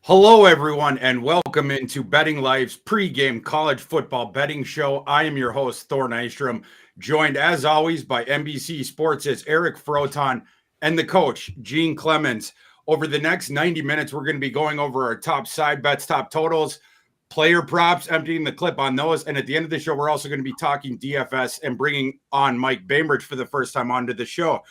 Hello, everyone, and welcome into Betting Life's pregame college football betting show. I am your host, Thor Nystrom, joined as always by NBC Sports' Eric Froton and the coach, Gene Clemons. Over the next 90 minutes, we're going to be going over our top side bets, top totals, player props, emptying the clip on those. And at the end of the show, we're also going to be talking DFS and bringing on Mike Bainbridge for the first time onto the show.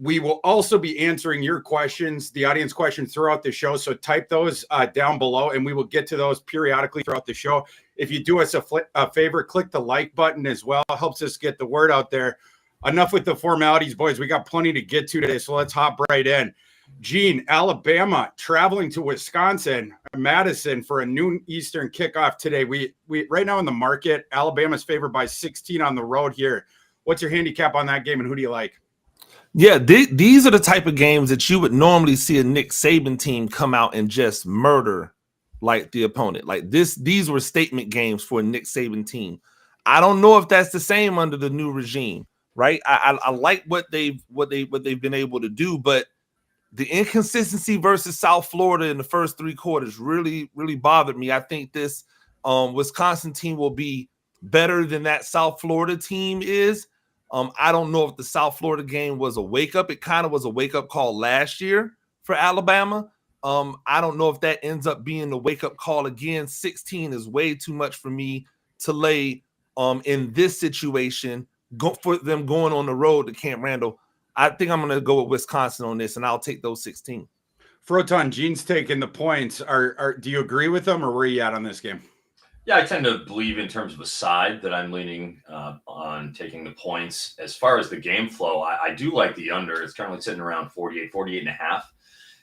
We will also be answering your questions, the audience questions throughout the show. So type those down below, and we will get to those periodically throughout the show. If you do us a favor, click the like button as well. It helps us get the word out there. Enough with the formalities, boys. We got plenty to get to today, so let's hop right in. Gene, Alabama traveling to Wisconsin, Madison for a noon Eastern kickoff today. We right now in the market, Alabama's favored by 16 on the road here. What's your handicap on that game, and who do you like? Yeah, these are the type of games that you would normally see a Nick Saban team come out and just murder like the opponent. Like these were statement games for a Nick Saban team. I don't know if that's the same under the new regime, right? I like what they've been able to do, but the inconsistency versus South Florida in the first three quarters really bothered me. I think this Wisconsin team will be better than that South Florida team is. I don't know if the South Florida game was a wake-up. It kind of was a wake-up call last year for Alabama. I don't know if that ends up being the wake-up call again. 16 is way too much for me to lay in this situation for them going on the road to Camp Randall. I think I'm going to go with Wisconsin on this, and I'll take those 16. Froton, Gene's taking the points. Do you agree with them, or where are you at on this game? Yeah, I tend to believe in terms of a side that I'm leaning on taking the points. As far as the game flow, I do like the under. It's currently sitting around 48 and a half.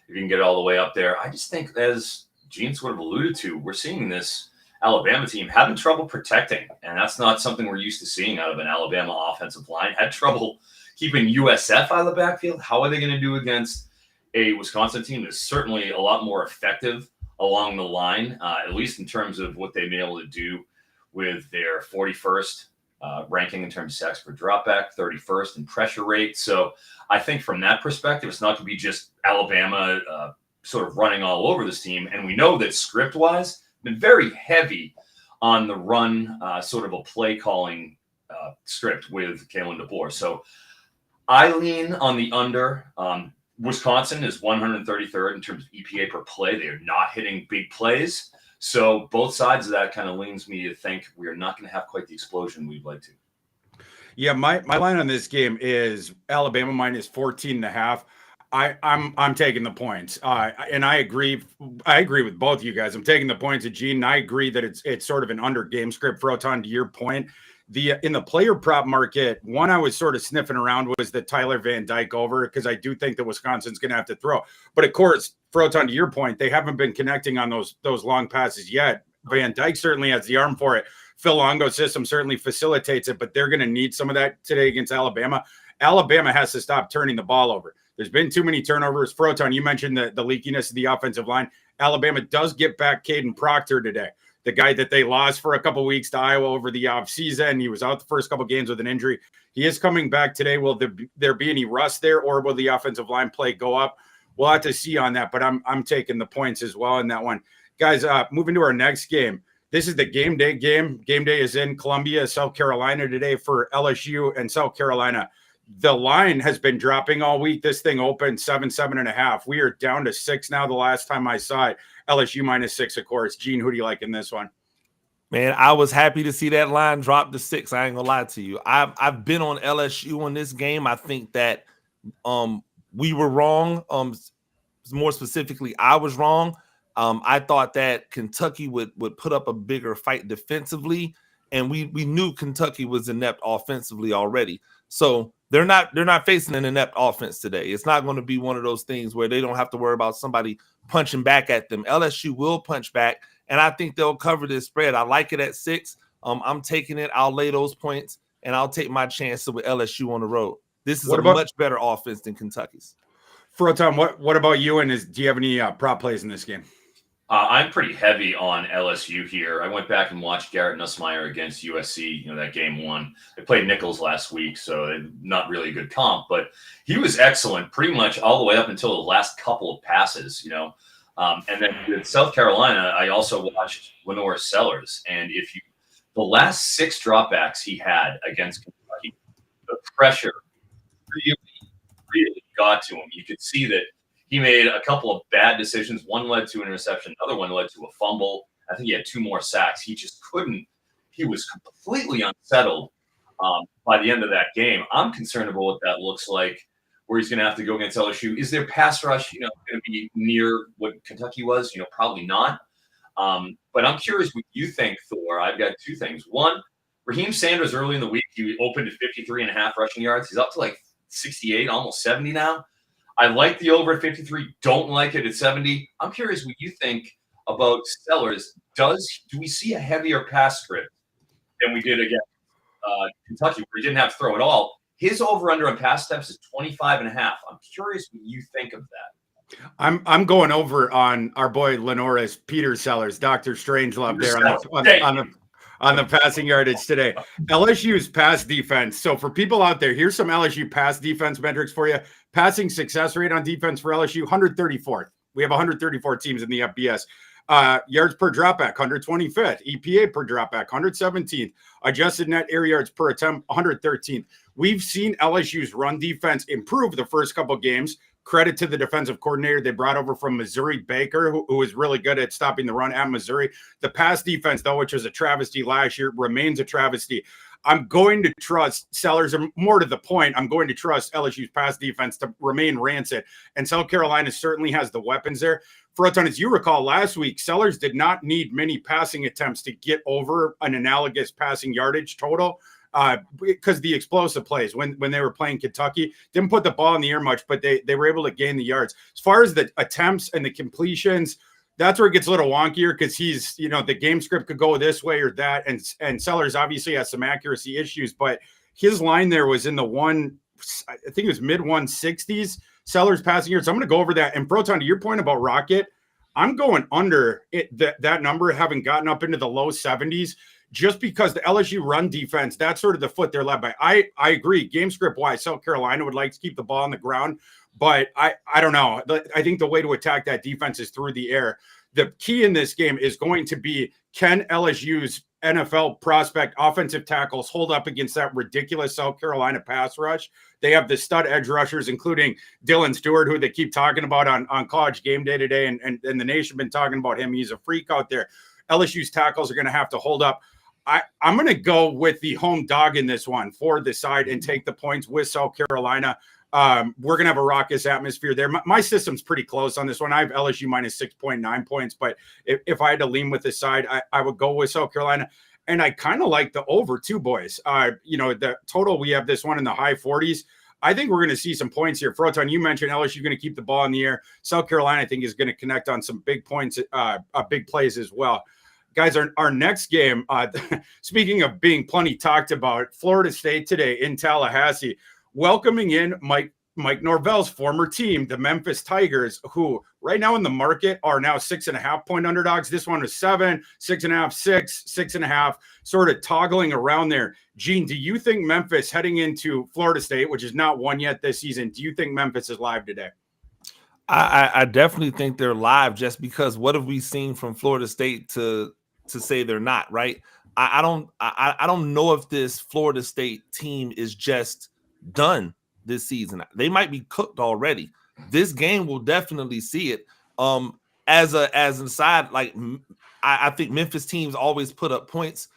If you can get it all the way up there. I just think, as Gene sort of alluded to, we're seeing this Alabama team having trouble protecting. And that's not something we're used to seeing out of an Alabama offensive line. Had trouble keeping USF out of the backfield. How are they going to do against a Wisconsin team that's certainly a lot more effective along the line, at least in terms of what they've been able to do with their 41st ranking in terms of sacks per dropback, 31st in pressure rate. So I think from that perspective, it's not going to be just Alabama sort of running all over this team. And we know that script-wise, been very heavy on the run, sort of a play-calling script with Kalen DeBoer. So I lean on the under. Wisconsin is 133rd in terms of EPA per play. They are not hitting big plays. So both sides of that kind of leans me to think we are not going to have quite the explosion we'd like to. Yeah, my line on this game is Alabama minus 14.5. I'm taking the points. And I agree with both of you guys. I'm taking the points at Gene, and I agree that it's sort of an under game script. Froton, to your point. In the player prop market, one I was sort of sniffing around was the Tyler Van Dyke over, because I do think that Wisconsin's going to have to throw. But of course, Froton, to your point, they haven't been connecting on those long passes yet. Van Dyke certainly has the arm for it. Phil Longo's system certainly facilitates it, but they're going to need some of that today against Alabama. Alabama has to stop turning the ball over. There's been too many turnovers. Froton, you mentioned the leakiness of the offensive line. Alabama does get back Caden Proctor today, the guy that they lost for a couple of weeks to Iowa over the offseason. He was out the first couple of games with an injury. He is coming back today. Will there be any rust there, or will the offensive line play go up? We'll have to see on that, but I'm taking the points as well in that one. Guys, moving to our next game. This is the game day game. Game day is in Columbia, South Carolina today for LSU and South Carolina. The line has been dropping all week. This thing opened 7.5. We are down to 6 now the last time I saw it. LSU minus 6, of course. Gene, who do you like in this one? Man, I was happy to see that line drop to 6. I ain't gonna lie to you. I've been on LSU on this game. I think that we were wrong. More specifically, I was wrong. I thought that Kentucky would put up a bigger fight defensively, and we knew Kentucky was inept offensively already. So they're not facing an inept offense today. It's not going to be one of those things where they don't have to worry about somebody punching back at them. LSU will punch back, and I think they'll cover this spread. I like it at 6. I'm taking it. I'll lay those points, and I'll take my chances with LSU on the road. This is a much better offense than Kentucky's. Froton, what about you? And do you have any prop plays in this game? I'm pretty heavy on LSU here. I went back and watched Garrett Nussmeier against USC, that game 1. They played Nichols last week, so not really a good comp, but he was excellent pretty much all the way up until the last couple of passes. And then with South Carolina, I also watched Lenore Sellers. And the last 6 dropbacks he had against Kentucky, the pressure really got to him. You could see that he made a couple of bad decisions. One led to an interception. Another one led to a fumble. I think he had 2 more sacks. He just couldn't. He was completely unsettled by the end of that game. I'm concerned about what that looks like, where he's going to have to go against LSU. Is their pass rush, going to be near what Kentucky was? Probably not. But I'm curious what you think, Thor. I've got 2 things. One, Raheem Sanders early in the week, he opened at 53.5 rushing yards. He's up to like 68, almost 70 now. I like the over at 53. Don't like it at 70. I'm curious what you think about Sellers. Do we see a heavier pass script than we did against Kentucky, where he didn't have to throw at all? His over-under on pass steps is 25.5. I'm curious what you think of that. I'm going over on our boy Lenore's Peter Sellers, Dr. Strangelove there on the passing yardage today. LSU's pass defense. So for people out there, here's some LSU pass defense metrics for you. Passing success rate on defense for LSU, 134th. We have 134 teams in the FBS. Yards per dropback, 125th. EPA per dropback, 117th. Adjusted net air yards per attempt, 113th. We've seen LSU's run defense improve the first couple games. Credit to the defensive coordinator they brought over from Missouri, Baker, who was really good at stopping the run at Missouri. The pass defense, though, which was a travesty last year, remains a travesty. I'm going to trust Sellers, and more to the point, I'm going to trust LSU's pass defense to remain rancid. And South Carolina certainly has the weapons there. Froton, as you recall, last week, Sellers did not need many passing attempts to get over an analogous passing yardage total. Because the explosive plays when they were playing Kentucky didn't put the ball in the air much, but they were able to gain the yards. As far as the attempts and the completions, that's where it gets a little wonkier because he's, the game script could go this way or that. And Sellers obviously has some accuracy issues, but his line there was in the I think it was mid 160s, Sellers passing yards. So I'm going to go over that. And Froton, to your point about Rocket, I'm going under that number, having gotten up into the low 70s. Just because the LSU run defense, that's sort of the foot they're led by. I agree. Game script wise, South Carolina would like to keep the ball on the ground, but I don't know. I think the way to attack that defense is through the air. The key in this game is going to be, can LSU's NFL prospect offensive tackles hold up against that ridiculous South Carolina pass rush? They have the stud edge rushers, including Dylan Stewart, who they keep talking about on College Game Day today, and the nation been talking about him. He's a freak out there. LSU's tackles are going to have to hold up. I'm going to go with the home dog in this one for the side and take the points with South Carolina. We're going to have a raucous atmosphere there. My system's pretty close on this one. I have LSU minus 6.9 points, but if I had to lean with the side, I would go with South Carolina. And I kind of like the over too, boys. The total, we have this one in the high 40s. I think we're going to see some points here. Froton, you mentioned LSU going to keep the ball in the air. South Carolina, I think, is going to connect on some big points, big plays as well. Guys, our next game, speaking of being plenty talked about, Florida State today in Tallahassee, welcoming in Mike Norvell's former team, the Memphis Tigers, who right now in the market are now 6.5 point underdogs. This one was 7, 6.5, 6, 6.5, sort of toggling around there. Gene, do you think Memphis heading into Florida State, which is not won yet this season, do you think Memphis is live today? I definitely think they're live, just because what have we seen from Florida State to say they're not, right? I don't know if this Florida State team is just done this season. They might be cooked already. This game will definitely see it. As an aside, like I think Memphis teams always put up points.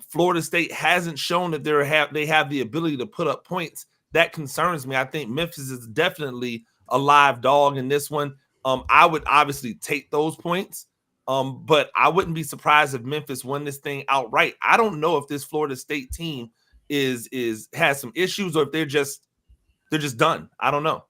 Florida State hasn't shown that they have the ability to put up points. That concerns me. I think Memphis is definitely a live dog in this one. I would obviously take those points. But I wouldn't be surprised if Memphis won this thing outright. I don't know if this Florida State team has some issues or if they're just done. I don't know.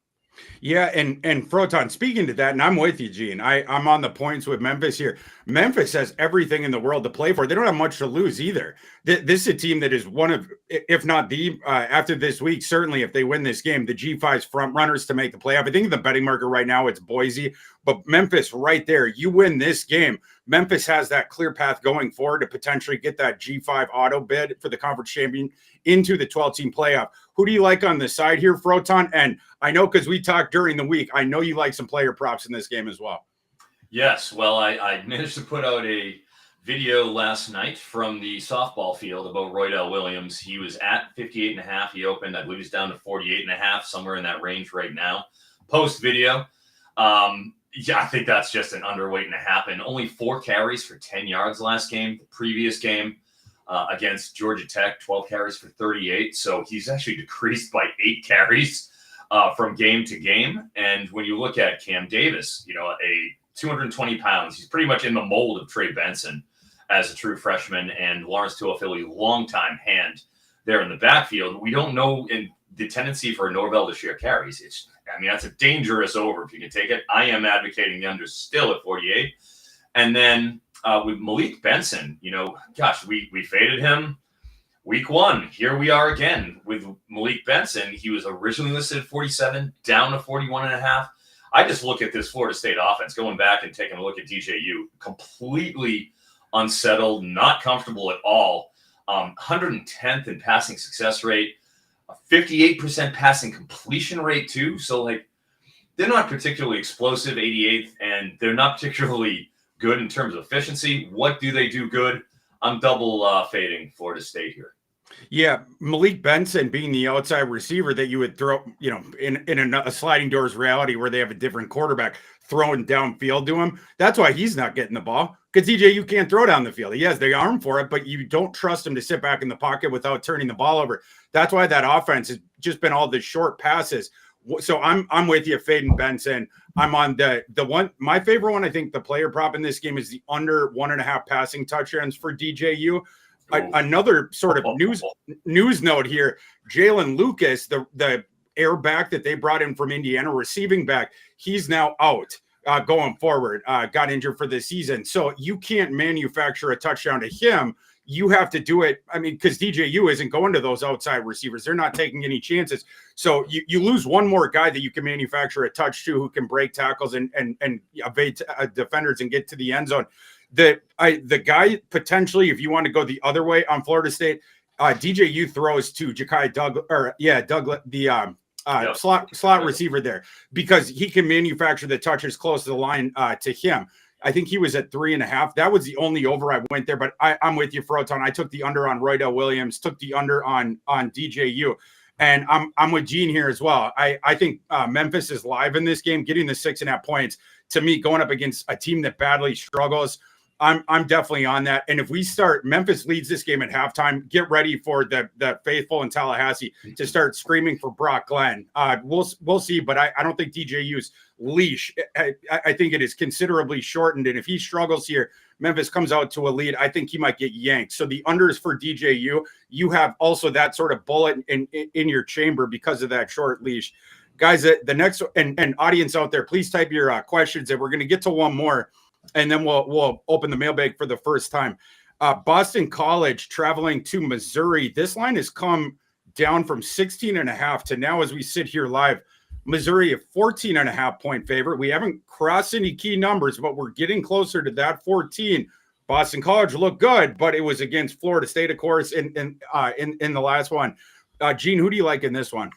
Yeah, and Froton, speaking to that, and I'm with you, Gene. I'm on the points with Memphis here. Memphis has everything in the world to play for. They don't have much to lose either. This is a team that is one of, if not the, after this week, certainly if they win this game, the G5's front runners to make the playoff. I think the betting market right now, it's Boise, but Memphis right there. You win this game, Memphis has that clear path going forward to potentially get that G5 auto bid for the conference champion into the 12-team playoff. Who do you like on the side here, Froton? And I know because we talked during the week, I know you like some player props in this game as well. Yes. Well, I managed to put out a video last night from the softball field about Roydell Williams. He was at 58.5. He opened, I believe he's down to 48.5, somewhere in that range right now. Post video. Yeah, I think that's just an underweight and a half. And only 4 carries for 10 yards last game. The previous game against Georgia Tech, 12 carries for 38. So he's actually decreased by 8 carries from game to game. And when you look at Cam Davis, a 220 pounds, he's pretty much in the mold of Trey Benson as a true freshman, and Lawrence Tuafili, longtime hand there in the backfield. We don't know in the tendency for Norvell to share carries. That's a dangerous over if you can take it. I am advocating the under still at 48. And then with Malik Benson, we faded him week 1. Here we are again with Malik Benson. He was originally listed at 47, down to 41.5. I just look at this Florida State offense, going back and taking a look at DJU, completely unsettled, not comfortable at all. 110th in passing success rate, a 58% passing completion rate too. So they're not particularly explosive, 88th, and they're not particularly good in terms of efficiency. What do they do good? I'm double fading Florida State here. Yeah, Malik Benson being the outside receiver that you would throw, in a sliding doors reality where they have a different quarterback throwing downfield to him. That's why he's not getting the ball, because you can't throw down the field. He has the arm for it, but you don't trust him to sit back in the pocket without turning the ball over. That's why that offense has just been all the short passes. So I'm with you, fading Benson. I'm on the one. My favorite one, I think, the player prop in this game is the under 1.5 passing touchdowns for DJU. Another sort of news note here: Jalen Lucas, the air back that they brought in from Indiana, receiving back, he's now out going forward. Got injured for the season, so you can't manufacture a touchdown to him. You have to do it. Because DJU isn't going to those outside receivers; they're not taking any chances. So you lose one more guy that you can manufacture a touch to, who can break tackles and evade defenders and get to the end zone. The guy potentially, if you want to go the other way on Florida State, DJU throws to Ja'Kai Douglas, the slot receiver there, because he can manufacture the touches close to the line to him. I think he was at 3.5. That was the only over I went there, but I'm with you, Froton. I took the under on Roydell Williams, took the under on DJU, and I'm with Gene here as well. I think Memphis is live in this game, getting the 6.5 points. To me, going up against a team that badly struggles, I'm definitely on that. And if we start, Memphis leads this game at halftime, get ready for the faithful in Tallahassee to start screaming for Brock Glenn. We'll see, but I don't think DJU's leash, I think it is considerably shortened. And if he struggles here, Memphis comes out to a lead, I think he might get yanked. So the unders for DJU, you have also that sort of bullet in your chamber because of that short leash. Guys, the next and audience out there, please type your questions, and we're going to get to one more, and then we'll open the mailbag for the first time. Boston College traveling to Missouri. This line has come down from 16.5 to now, as we sit here live, Missouri a 14.5 point favorite. We haven't crossed any key numbers, but we're getting closer to that 14. Boston College looked good, but it was against Florida State, of course, in the last one. Gene, who do you like in this one?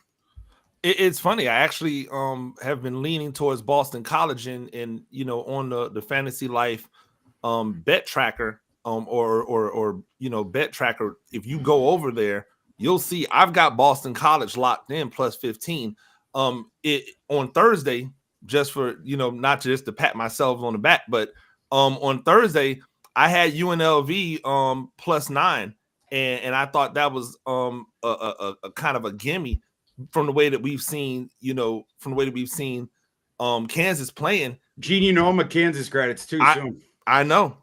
It's funny. I actually have been leaning towards Boston College and on the FantasyLife bet tracker or bet tracker. If you go over there, you'll see I've got Boston College locked in plus 15. On Thursday, just for not just to pat myself on the back, but on Thursday I had UNLV plus 9, and I thought that was a kind of a gimme. From the way that we've seen, Kansas playing. Gene, I'm a Kansas grad. It's too soon. I know.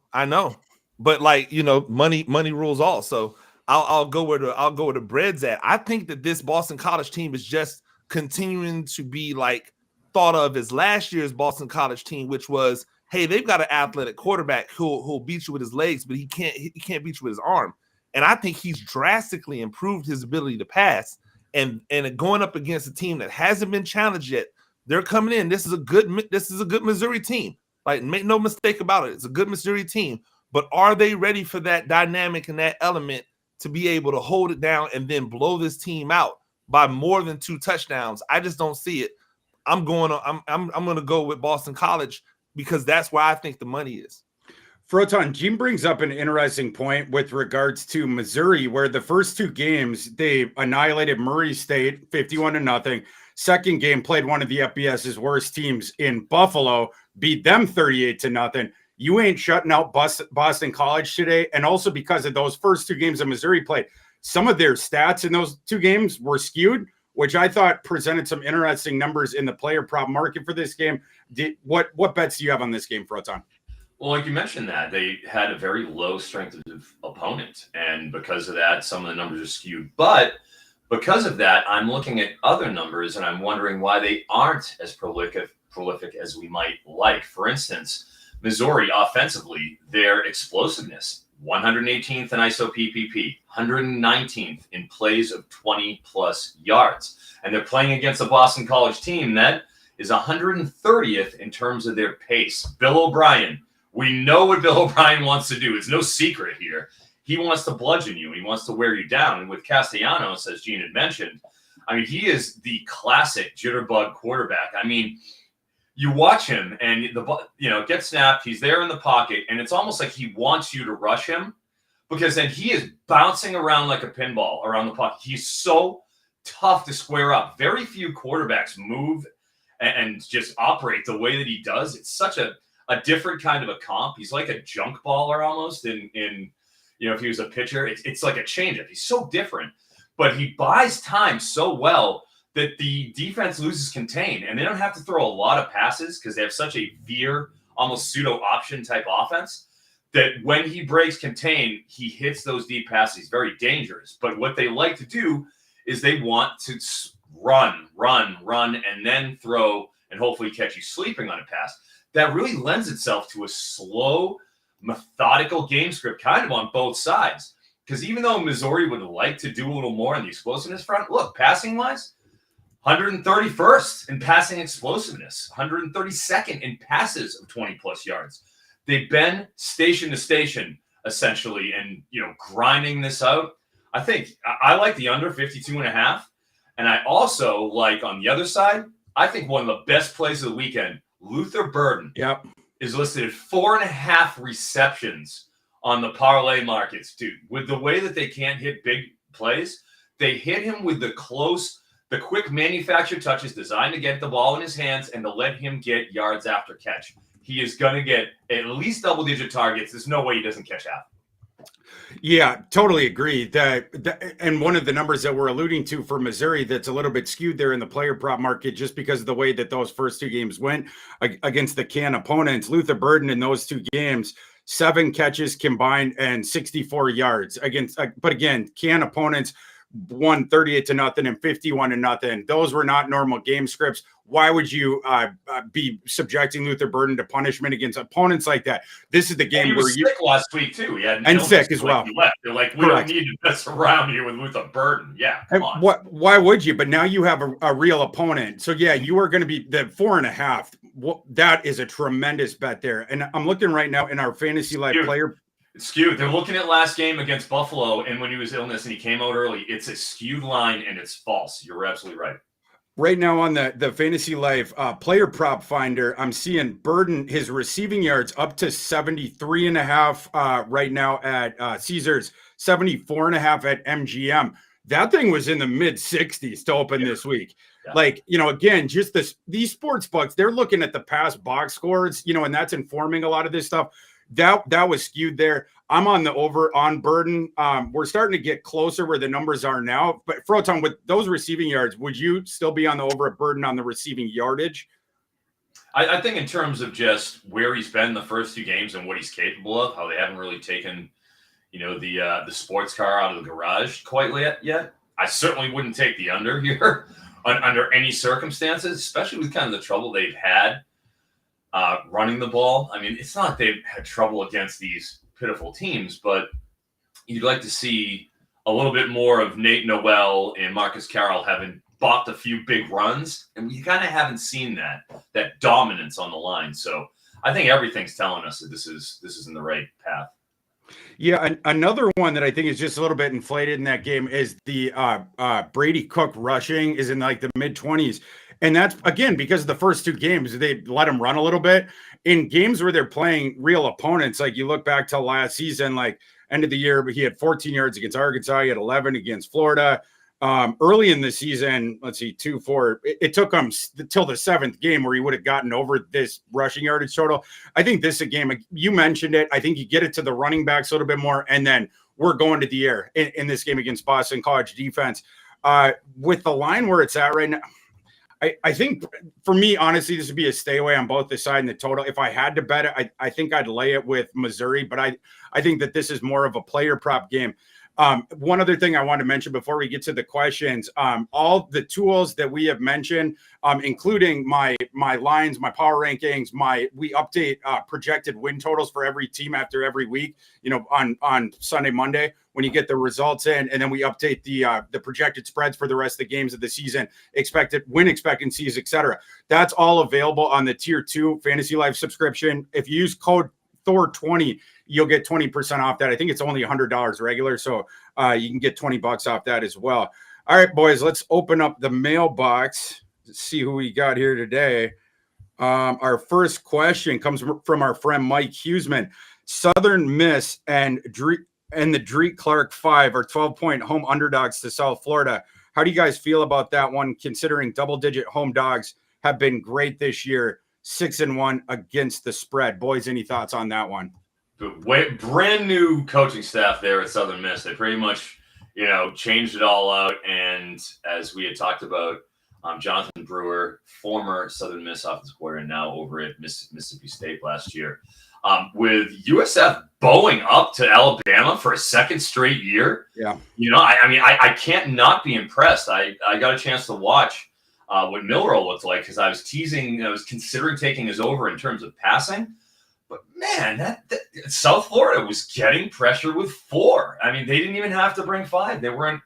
But money rules all. So I'll go where the bread's at. I think that this Boston College team is just continuing to be thought of as last year's Boston College team, which was, hey, they've got an athletic quarterback who'll beat you with his legs, but he can't beat you with his arm. And I think he's drastically improved his ability to pass. And going up against a team that hasn't been challenged yet, they're coming in. This is a good Missouri team. Make no mistake about it. It's a good Missouri team. But are they ready for that dynamic and that element to be able to hold it down and then blow this team out by more than 2 touchdowns? I just don't see it. I'm going to go with Boston College because that's where I think the money is. Froton, Gene brings up an interesting point with regards to Missouri, where the first two games they annihilated Murray State 51-0. Second game played one of the FBS's worst teams in Buffalo, beat them 38-0. You ain't shutting out Boston College today. And also because of those first two games that Missouri played, some of their stats in those two games were skewed, which I thought presented some interesting numbers in the player prop market for this game. What bets do you have on this game, Froton? Well, like you mentioned that, they had a very low strength of opponent. And because of that, some of the numbers are skewed. But because of that, I'm looking at other numbers and I'm wondering why they aren't as prolific as we might like. For instance, Missouri offensively, their explosiveness, 118th in ISO PPP, 119th in plays of 20-plus yards. And they're playing against a Boston College team that is 130th in terms of their pace. Bill O'Brien. We know what Bill O'Brien wants to do. It's no secret here. He wants to bludgeon you. He wants to wear you down. And with Castellanos, as Gene had mentioned, I mean, he is the classic jitterbug quarterback. I mean, you watch him and get snapped. He's there in the pocket, and it's almost like he wants you to rush him because then he is bouncing around like a pinball around the pocket. He's so tough to square up. Very few quarterbacks move and just operate the way that he does. It's such a different kind of a comp. He's like a junk baller almost in if he was a pitcher. It's like a changeup. He's so different, but he buys time so well that the defense loses contain, and they don't have to throw a lot of passes because they have such a veer, almost pseudo option type offense that when he breaks contain, he hits those deep passes. He's very dangerous. But what they like to do is they want to run, and then throw and hopefully catch you sleeping on a pass. That really lends itself to a slow, methodical game script kind of on both sides. Because even though Missouri would like to do a little more on the explosiveness front, look, passing-wise, 131st in passing explosiveness, 132nd in passes of 20-plus yards. They've been station to station, essentially, and, grinding this out. I think I like the under 52.5. And I also like, on the other side, I think one of the best plays of the weekend, Luther Burden is listed at 4.5 receptions on the parlay markets, dude. With the way that they can't hit big plays, they hit him with the quick manufactured touches designed to get the ball in his hands and to let him get yards after catch. He is going to get at least double-digit targets. There's no way he doesn't catch half. Yeah, totally agree. And one of the numbers that we're alluding to for Missouri that's a little bit skewed there in the player prop market just because of the way that those first two games went against the can opponents. Luther Burden in those two games, 7 catches combined and 64 yards against. But again, can opponents won 38-0 and 51-0. Those were not normal game scripts. Why would you be subjecting Luther Burden to punishment against opponents like that? This is the game he was sick last week too. And sick as well. They're like, we don't need to mess around here with Luther Burden. Yeah, come on. Why would you? But now you have a real opponent. So yeah, you are going to be the 4.5. That is a tremendous bet there. And I'm looking right now in our FantasyLife player. It's skewed. They're looking at last game against Buffalo, and when he was illness and he came out early, it's a skewed line and it's false. You're absolutely right. Right now on the FantasyLife player prop finder, I'm seeing Burden, his receiving yards up to 73.5 right now at Caesars, 74.5 at MGM. That thing was in the mid 60s to open this week. Yeah. Again, just these sports books, they're looking at the past box scores, and that's informing a lot of this stuff. That was skewed there. I'm on the over on Burden. We're starting to get closer where the numbers are now. But Froton, with those receiving yards, would you still be on the over at Burden on the receiving yardage? I think in terms of just where he's been the first 2 games and what he's capable of, how they haven't really taken, the sports car out of the garage quite yet. I certainly wouldn't take the under here under any circumstances, especially with kind of the trouble they've had running the ball. I mean, it's not like they've had trouble against these pitiful teams, but you'd like to see a little bit more of Nate Noel and Marcus Carroll having bought a few big runs, and we kind of haven't seen that dominance on the line. So I think everything's telling us that this is in the right path. Yeah, another one that I think is just a little bit inflated in that game is the Brady Cook rushing is in like the mid-20s. And that's again because of the first two games, they let him run a little bit. In games where they're playing real opponents, like you look back to last season, like end of the year, but he had 14 yards against Arkansas, he had 11 against Florida. Early in the season, let's see, 2-4. It took him till the seventh game where he would have gotten over this rushing yardage total. I think this is a game, you mentioned it. I think you get it to the running backs a little bit more, and then we're going to the air in this game against Boston College defense. With the line where it's at right now, I think for me, honestly, this would be a stay away on both the side and the total. If I had to bet it, I think I'd lay it with Missouri, but I think that this is more of a player prop game. One other thing I want to mention before we get to the questions, all the tools that we have mentioned, including my lines, my power rankings, we update projected win totals for every team after every week, on Sunday, Monday, when you get the results in, and then we update the projected spreads for the rest of the games of the season, expected win expectancies, etc. That's all available on the Tier 2 FantasyLife subscription. If you use code Thor20, you'll get 20% off that. I think it's only $100 regular, so you can get $20 off that as well. All right, boys, let's open up the mailbox. Let's see who we got here today. Our first question comes from our friend Mike Huseman. Southern Miss and the Drake Clark 5 are 12-point home underdogs to South Florida. How do you guys feel about that one, considering double-digit home dogs have been great this year, 6-1 against the spread? Boys, any thoughts on that one? Brand new coaching staff there at Southern Miss. They pretty much, changed it all out. And as we had talked about, Jonathan Brewer, former Southern Miss offensive coordinator, now over at Mississippi State last year, with USF bowing up to Alabama for a second straight year. Yeah. I can't not be impressed. I got a chance to watch what Milroe looked like because I was considering taking his over in terms of passing. But man, that South Florida was getting pressure with 4. I mean, they didn't even have to bring 5. They weren't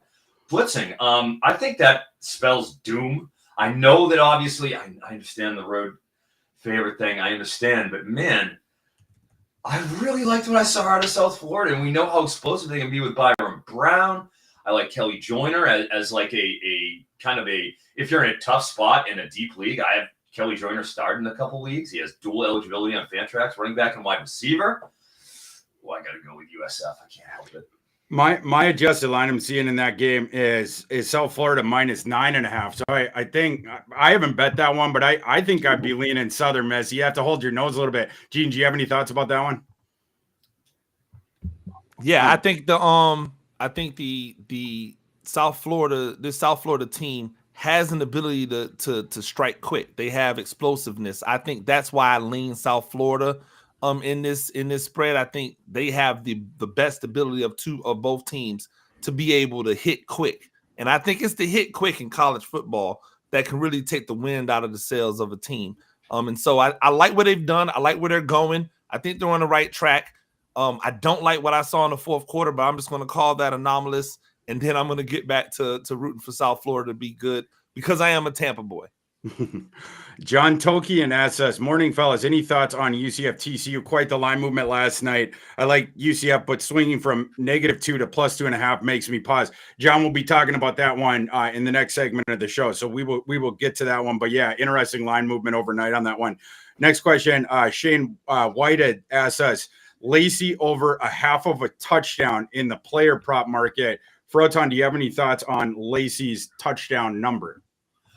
blitzing. I think that spells doom. I know that obviously I understand the road favorite thing. I understand, but man, I really liked what I saw out of South Florida, and we know how explosive they can be with Byron Brown. I like Kelly Joyner as like a kind of if you're in a tough spot in a deep league. I have Kelly Joyner started in a couple leagues. He has dual eligibility on Fantrax, running back and wide receiver. Well, I got to go with USF. I can't help it. My adjusted line I'm seeing in that game is South Florida minus 9.5. So I think I haven't bet that one, but I think I'd be leaning Southern Miss. You have to hold your nose a little bit. Gene, do you have any thoughts about that one? Yeah, I think the South Florida team has an ability to strike quick. They have explosiveness. I think that's why I lean South Florida in this spread. I think they have the best ability of both teams to be able to hit quick. And I think it's the hit quick in college football that can really take the wind out of the sails of a team. And so I like what they've done. I like where they're going. I think they're on the right track. I don't like what I saw in the fourth quarter, but I'm just going to call that anomalous. And then I'm going to get back to rooting for South Florida to be good because I am a Tampa boy. John Tolkien asks us, morning, fellas, any thoughts on UCF TCU? Quite the line movement last night. I like UCF, but swinging from -2 to +2.5 makes me pause. John will be talking about that one in the next segment of the show. So we will get to that one. But yeah, interesting line movement overnight on that one. Next question, Shane Whitehead asks us, Lacey over 1/2 of a touchdown in the player prop market. Froton, do you have any thoughts on Lacey's touchdown number?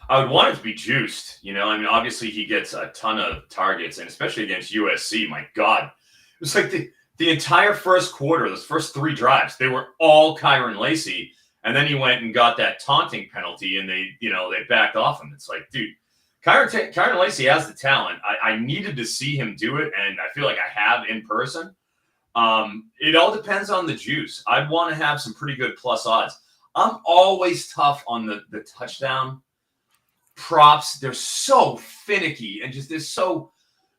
I would want it to be juiced. Obviously he gets a ton of targets, and especially against USC, my God. It was like the entire first quarter, those first 3 drives, they were all Kyron Lacey. And then he went and got that taunting penalty, and they backed off him. It's like, dude, Kyron Lacey has the talent. I needed to see him do it, and I feel like I have in person. It all depends on the juice. I'd want to have some pretty good plus odds. I'm always tough on the touchdown props. They're so finicky and they're so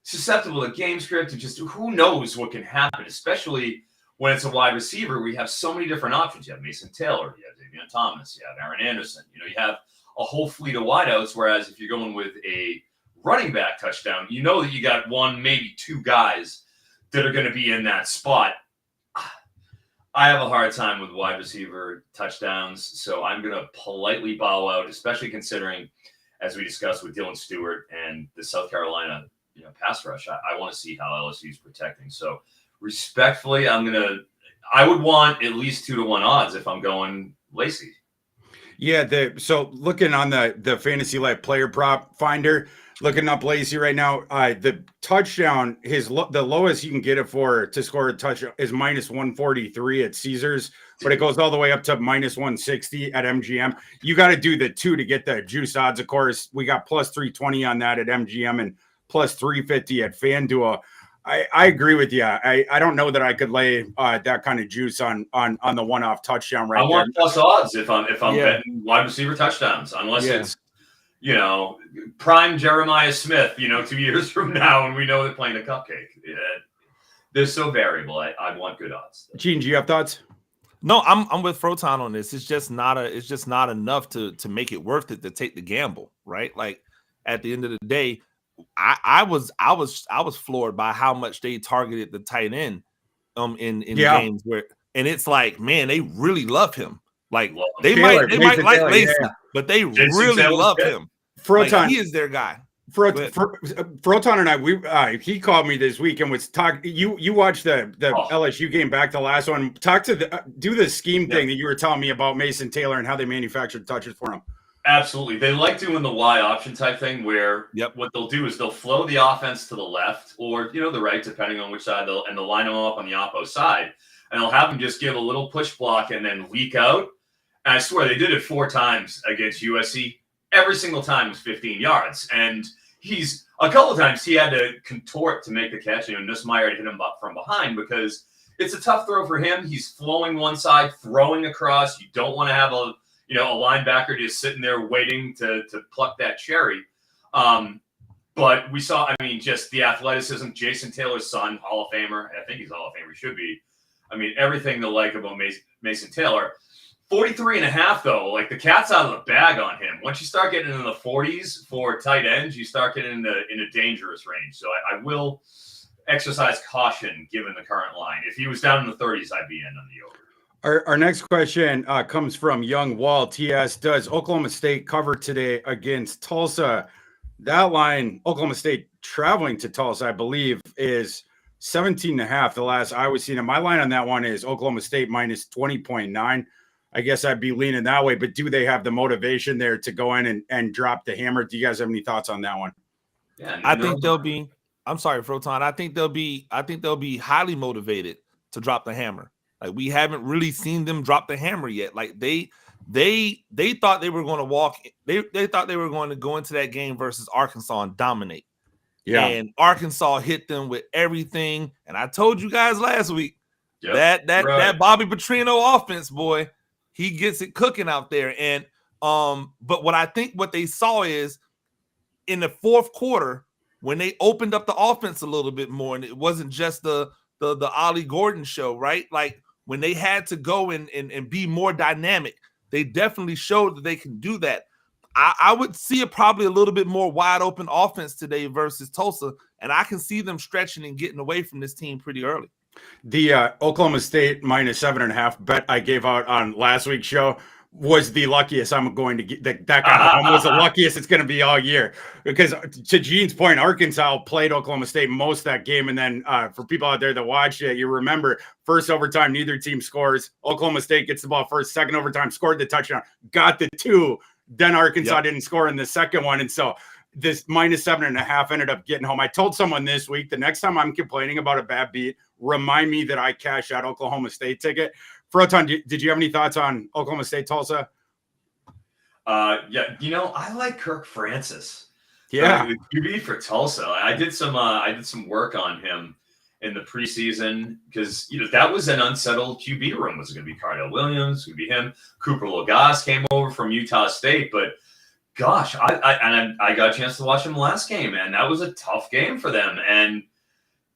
susceptible to game script, and just who knows what can happen, especially when it's a wide receiver. We have so many different options. You have Mason Taylor, you have Davion Thomas, you have Aaron Anderson. You have a whole fleet of wideouts, whereas if you're going with a running back touchdown, that you got 1, maybe 2 guys that are going to be in that spot. I have a hard time with wide receiver touchdowns, so I'm going to politely bow out, especially considering, as we discussed with Dylan Stewart and the South Carolina pass rush. I want to see how LSU is protecting. So respectfully, I would want at least 2-1 odds if I'm going Lacey. Yeah, so looking on the FantasyLife player prop finder, looking up Lacey right now, the touchdown, the lowest you can get it to score a touchdown is minus 143 at Caesars, but it goes all the way up to minus 160 at MGM. You got to do the 2 to get the juice odds. Of course, we got plus 320 on that at MGM and plus 350 at FanDuel. I agree with you. I don't know that I could lay that kind of juice on the one-off touchdown right there. I want plus odds if I'm betting wide receiver touchdowns, unless it's prime Jeremiah Smith, 2 years from now, and we know they're playing a cupcake. They're so variable. I want good odds. Gene, do you have thoughts? No, I'm with Froton on this. It's just not enough to make it worth it to take the gamble, right? Like at the end of the day, I was floored by how much they targeted the tight end in games where, and it's like, man, they really love him. Like they might like Lacey, but they really love him. Froton, like, he is their guy. Froton and I, he called me this week and was talking. You watched the LSU game back, the last one. Talk to do the scheme thing that you were telling me about Mason Taylor and how they manufactured touches for him. Absolutely. They like doing the Y option type thing where what they'll do is they'll flow the offense to the left or, the right, depending on which side they'll line them up on the oppo side. And they'll have them just give a little push block and then leak out. And I swear they did it 4 times against USC. Every single time was 15 yards. And a couple of times he had to contort to make the catch. Nussmeier hit him from behind because it's a tough throw for him. He's flowing one side, throwing across. You don't want to have a linebacker just sitting there waiting to pluck that cherry. But we saw, just the athleticism. Jason Taylor's son, Hall of Famer. I think he's Hall of Famer. He should be. Everything to like about Mason Taylor. 43.5, though, like the cat's out of the bag on him. Once you start getting into the 40s for tight ends, you start getting in a dangerous range. So I will exercise caution given the current line. If he was down in the 30s, I'd be in on the over. Our next question comes from Young Wall. TS, does Oklahoma State cover today against Tulsa? That line, Oklahoma State traveling to Tulsa, I believe, is 17.5. The last I was seeing it. My line on that one is Oklahoma State minus 20.9. I guess I'd be leaning that way, but do they have the motivation there to go in and drop the hammer? Do you guys have any thoughts on that one? Yeah, I think they'll be. I'm sorry, Froton. I think they'll be highly motivated to drop the hammer. Like we haven't really seen them drop the hammer yet. Like they thought they were going to walk. They thought they were going to go into that game versus Arkansas and dominate. Yeah, and Arkansas hit them with everything. And I told you guys last week that Bobby Petrino offense, boy. He gets it cooking out there. And but what they saw is in the fourth quarter, when they opened up the offense a little bit more, and it wasn't just the Ollie Gordon show, right? Like when they had to go and be more dynamic, they definitely showed that they can do that. I would see probably a little bit more wide open offense today versus Tulsa, and I can see them stretching and getting away from this team pretty early. The Oklahoma State minus 7.5 bet I gave out on last week's show was the luckiest I'm going to get. That guy was the luckiest it's going to be all year. Because to Gene's point, Arkansas played Oklahoma State most of that game. And then for people out there that watched it, you remember first overtime, neither team scores. Oklahoma State gets the ball first, second overtime, scored the touchdown, got the 2. Then Arkansas didn't score in the second one. And so this minus 7.5 ended up getting home. I told someone this week, the next time I'm complaining about a bad beat, remind me that I cashed that Oklahoma State ticket. Froton, did you have any thoughts on Oklahoma State Tulsa? I like Kirk Francis. Yeah, QB for Tulsa. I did some work on him in the preseason because that was an unsettled QB room. Was it going to be Cardell Williams? Would be him? Cooper Lagasse came over from Utah State, but gosh, I got a chance to watch him last game, and that was a tough game for them. And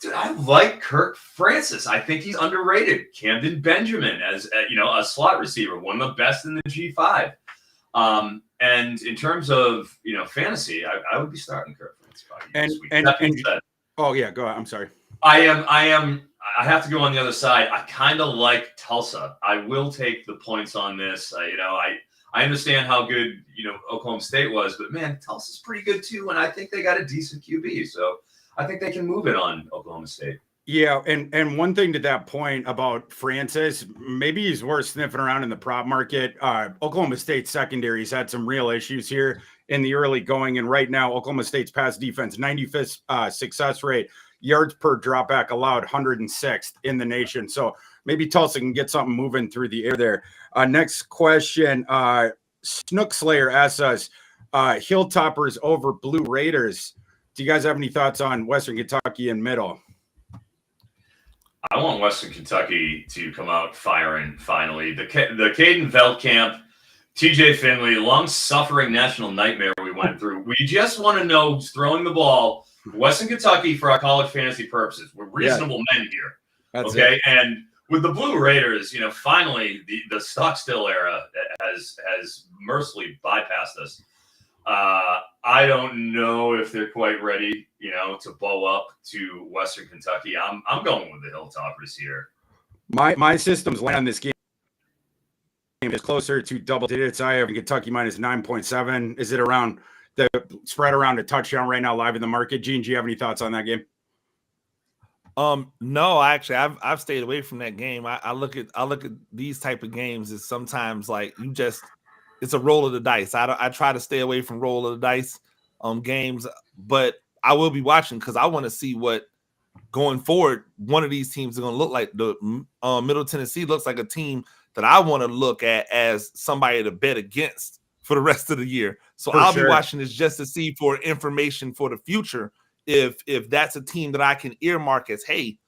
dude, I like Kirk Francis. I think he's underrated. Camden Benjamin as a slot receiver, one of the best in the G5. And in terms of fantasy, I would be starting Kirk Francis. Oh yeah, go ahead. I'm sorry. I I have to go on the other side. I kind of like Tulsa. I will take the points on this. I understand how good, Oklahoma State was, but man, Tulsa's pretty good too. And I think they got a decent QB. So I think they can move it on Oklahoma State. Yeah, and one thing to that point about Francis, maybe he's worth sniffing around in the prop market. Oklahoma State secondary's had some real issues here in the early going, and right now Oklahoma State's pass defense, 95th success rate, yards per dropback allowed, 106th in the nation. So maybe Tulsa can get something moving through the air there. Next question, Snook Slayer asks us, Hilltoppers over Blue Raiders. Do you guys have any thoughts on Western Kentucky and middle? I want Western Kentucky to come out firing finally. The Caden Veldkamp, TJ Finley, long-suffering national nightmare we went through. We just want to know who's throwing the ball. Western Kentucky for our college fantasy purposes. We're reasonable men here. That's okay? It. And with the Blue Raiders, finally the Stockstill era has mercifully bypassed us. I don't know if they're quite ready, to bow up to Western Kentucky. I'm going with the Hilltoppers here. My system's land on this game is closer to double digits. I have Kentucky minus 9.7. Is it around the spread around a touchdown right now live in the market? Gene, do you have any thoughts on that game? No, actually, I've stayed away from that game. I look at these type of games as sometimes like it's a roll of the dice. I try to stay away from roll of the dice games, but I will be watching because I want to see what going forward one of these teams are going to look like. The Middle Tennessee looks like a team that I want to look at as somebody to bet against for the rest of the year. So I'll be watching this just to see for information for the future. If that's a team that I can earmark as, hey,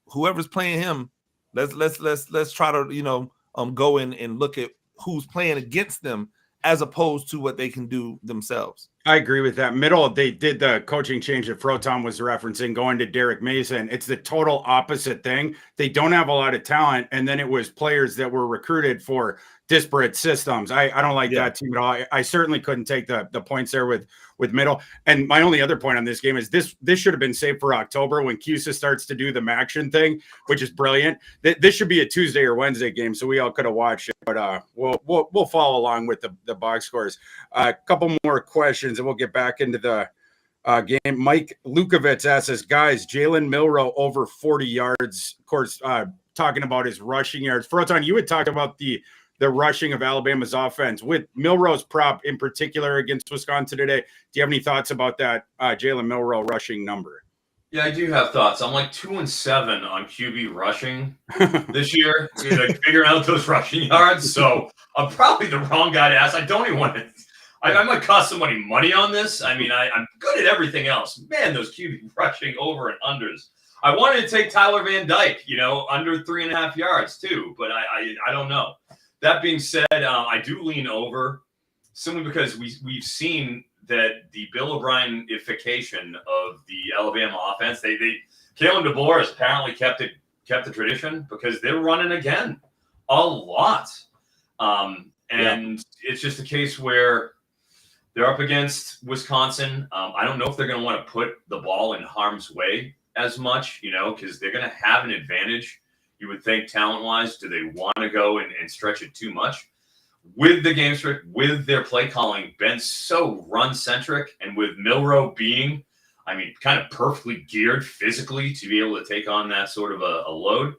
whoever's playing him, let's try to go in and look at who's playing against them as opposed to what they can do themselves. I agree with that. Middle, they did the coaching change that Froton was referencing, going to Derek Mason. It's the total opposite thing. They don't have a lot of talent, and then it was players that were recruited for disparate systems. I don't like that team at all. I certainly couldn't take the points there with Middle. And my only other point on this game is this should have been saved for October when CUSA starts to do the Maction thing, which is brilliant. This should be a Tuesday or Wednesday game, so we all could have watched it. But we'll follow along with the box scores. A couple more questions, and we'll get back into the game. Mike Lukovitz asks us, guys, Jalen Milroe over 40 yards. Of course, talking about his rushing yards. Froton, you had talked about the rushing of Alabama's offense with Milroe's prop in particular against Wisconsin today. Do you have any thoughts about that Jalen Milroe rushing number? Yeah, I do have thoughts. I'm like 2-7 on QB rushing this year, figuring out those rushing yards. So I'm probably the wrong guy to ask. I don't even want to. I might cost somebody money on this. I mean, I'm good at everything else. Man, those QB rushing over and unders. I wanted to take Tyler Van Dyke, under 3.5 yards too, but I don't know. That being said, I do lean over simply because we've seen that the Bill O'Brien-ification of the Alabama offense, Kalen DeBoer has apparently kept the tradition because they're running again a lot. It's just a case where they're up against Wisconsin. I don't know if they're going to want to put the ball in harm's way as much, because they're going to have an advantage. You would think talent-wise, do they want to go and stretch it too much? With the game script, with their play calling been so run-centric, and with Milroe being, kind of perfectly geared physically to be able to take on that sort of a load,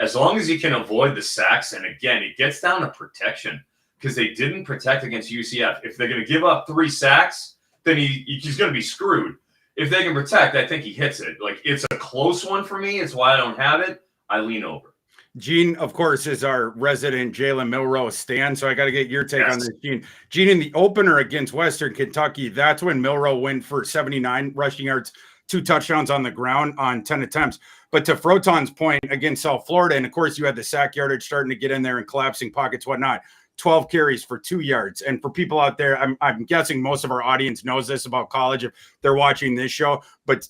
as long as he can avoid the sacks, and again, it gets down to protection, because they didn't protect against UCF. If they're going to give up 3 sacks, then he's going to be screwed. If they can protect, I think he hits it. Like, it's a close one for me. It's why I don't have it. I lean over. Gene, of course, is our resident Jalen Milroe stan, so I got to get your take on this, Gene. Gene, in the opener against Western Kentucky, that's when Milroe went for 79 rushing yards, 2 touchdowns on the ground on 10 attempts. But to Froton's point against South Florida, and of course you had the sack yardage starting to get in there and collapsing pockets, whatnot, 12 carries for 2 yards. And for people out there, I'm guessing most of our audience knows this about college if they're watching this show, but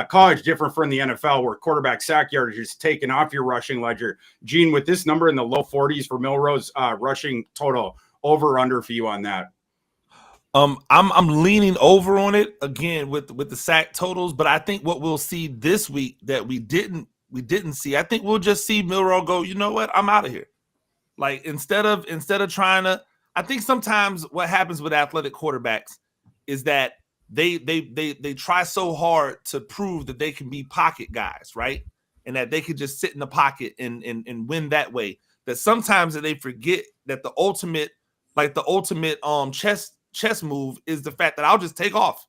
college different from the NFL where quarterback sack yardage is taken off your rushing ledger. Gene, with this number in the low 40s for Milroe's rushing total, over or under for you on that? I'm leaning over on it again with the sack totals, but I think what we'll see this week that we didn't we didn't see. I think we'll just see Milroe go, you know what? I'm out of here. Like instead of trying to, I think sometimes what happens with athletic quarterbacks is that they try so hard to prove that they can be pocket guys, right? And that they could just sit in the pocket and win that way. That sometimes they forget that the ultimate chess move is the fact that I'll just take off,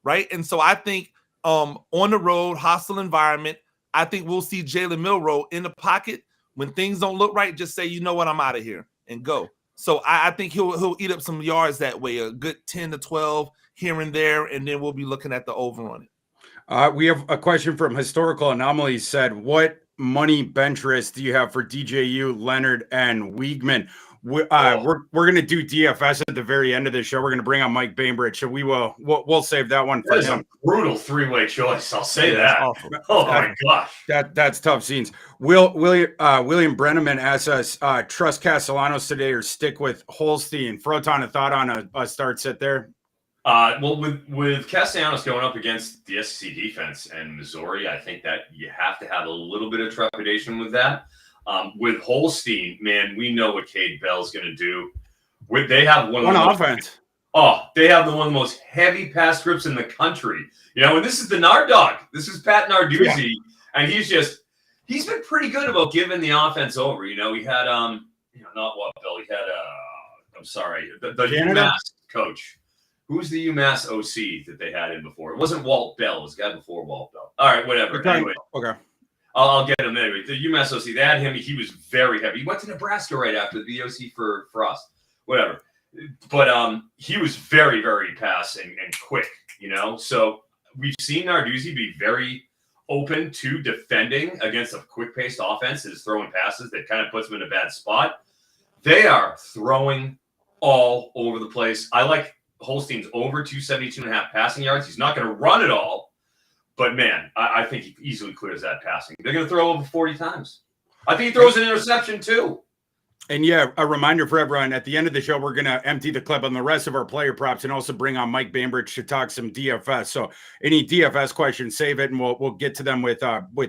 right? And so I think on the road, hostile environment, I think we'll see Jalen Milroe in the pocket. When things don't look right, just say, you know what, I'm out of here and go. So I think he'll eat up some yards that way, a good 10 to 12 here and there, and then we'll be looking at the over on it. We have a question from Historical Anomalies said, what money bench risk do you have for DJU, Leonard, and Wiegman? We're going to do DFS at the very end of the show. We're going to bring on Mike Bainbridge, so we'll save that one for him. Brutal three-way choice. I'll say that. Awful. Oh my gosh, that's tough scenes. William Brenneman asks us, trust Castellanos today or stick with Holstein? Froton, a thought on a start sit there? Well, with Castellanos going up against the SEC defense and Missouri, I think that you have to have a little bit of trepidation with that. With Holstein, man, we know what Cade Bell's going to do. They have one offense. They have one of the most heavy pass scripts in the country. You know, and this is the Nard Dog. This is Pat Narduzzi, and he's been pretty good about giving the offense over. You know, he had not Walt Bell. He had the UMass coach. Who's the UMass OC that they had in before? It wasn't Walt Bell. It was the guy before Walt Bell. All right, whatever. Anyway. Okay. I'll get him anyway. The UMass OC, they had him. He was very heavy. He went to Nebraska right after the OC for Frost. Whatever. But he was very, very pass and quick, you know. So we've seen Narduzzi be very open to defending against a quick-paced offense that is throwing passes that kind of puts them in a bad spot. They are throwing all over the place. I like Holstein's over 272.5 passing yards. He's not going to run it all. But, man, I think he easily clears that passing. They're going to throw over 40 times. I think he throws an interception, too. And, yeah, a reminder for everyone, at the end of the show, we're going to empty the clip on the rest of our player props and also bring on Mike Bainbridge to talk some DFS. So any DFS questions, save it, and we'll get to them with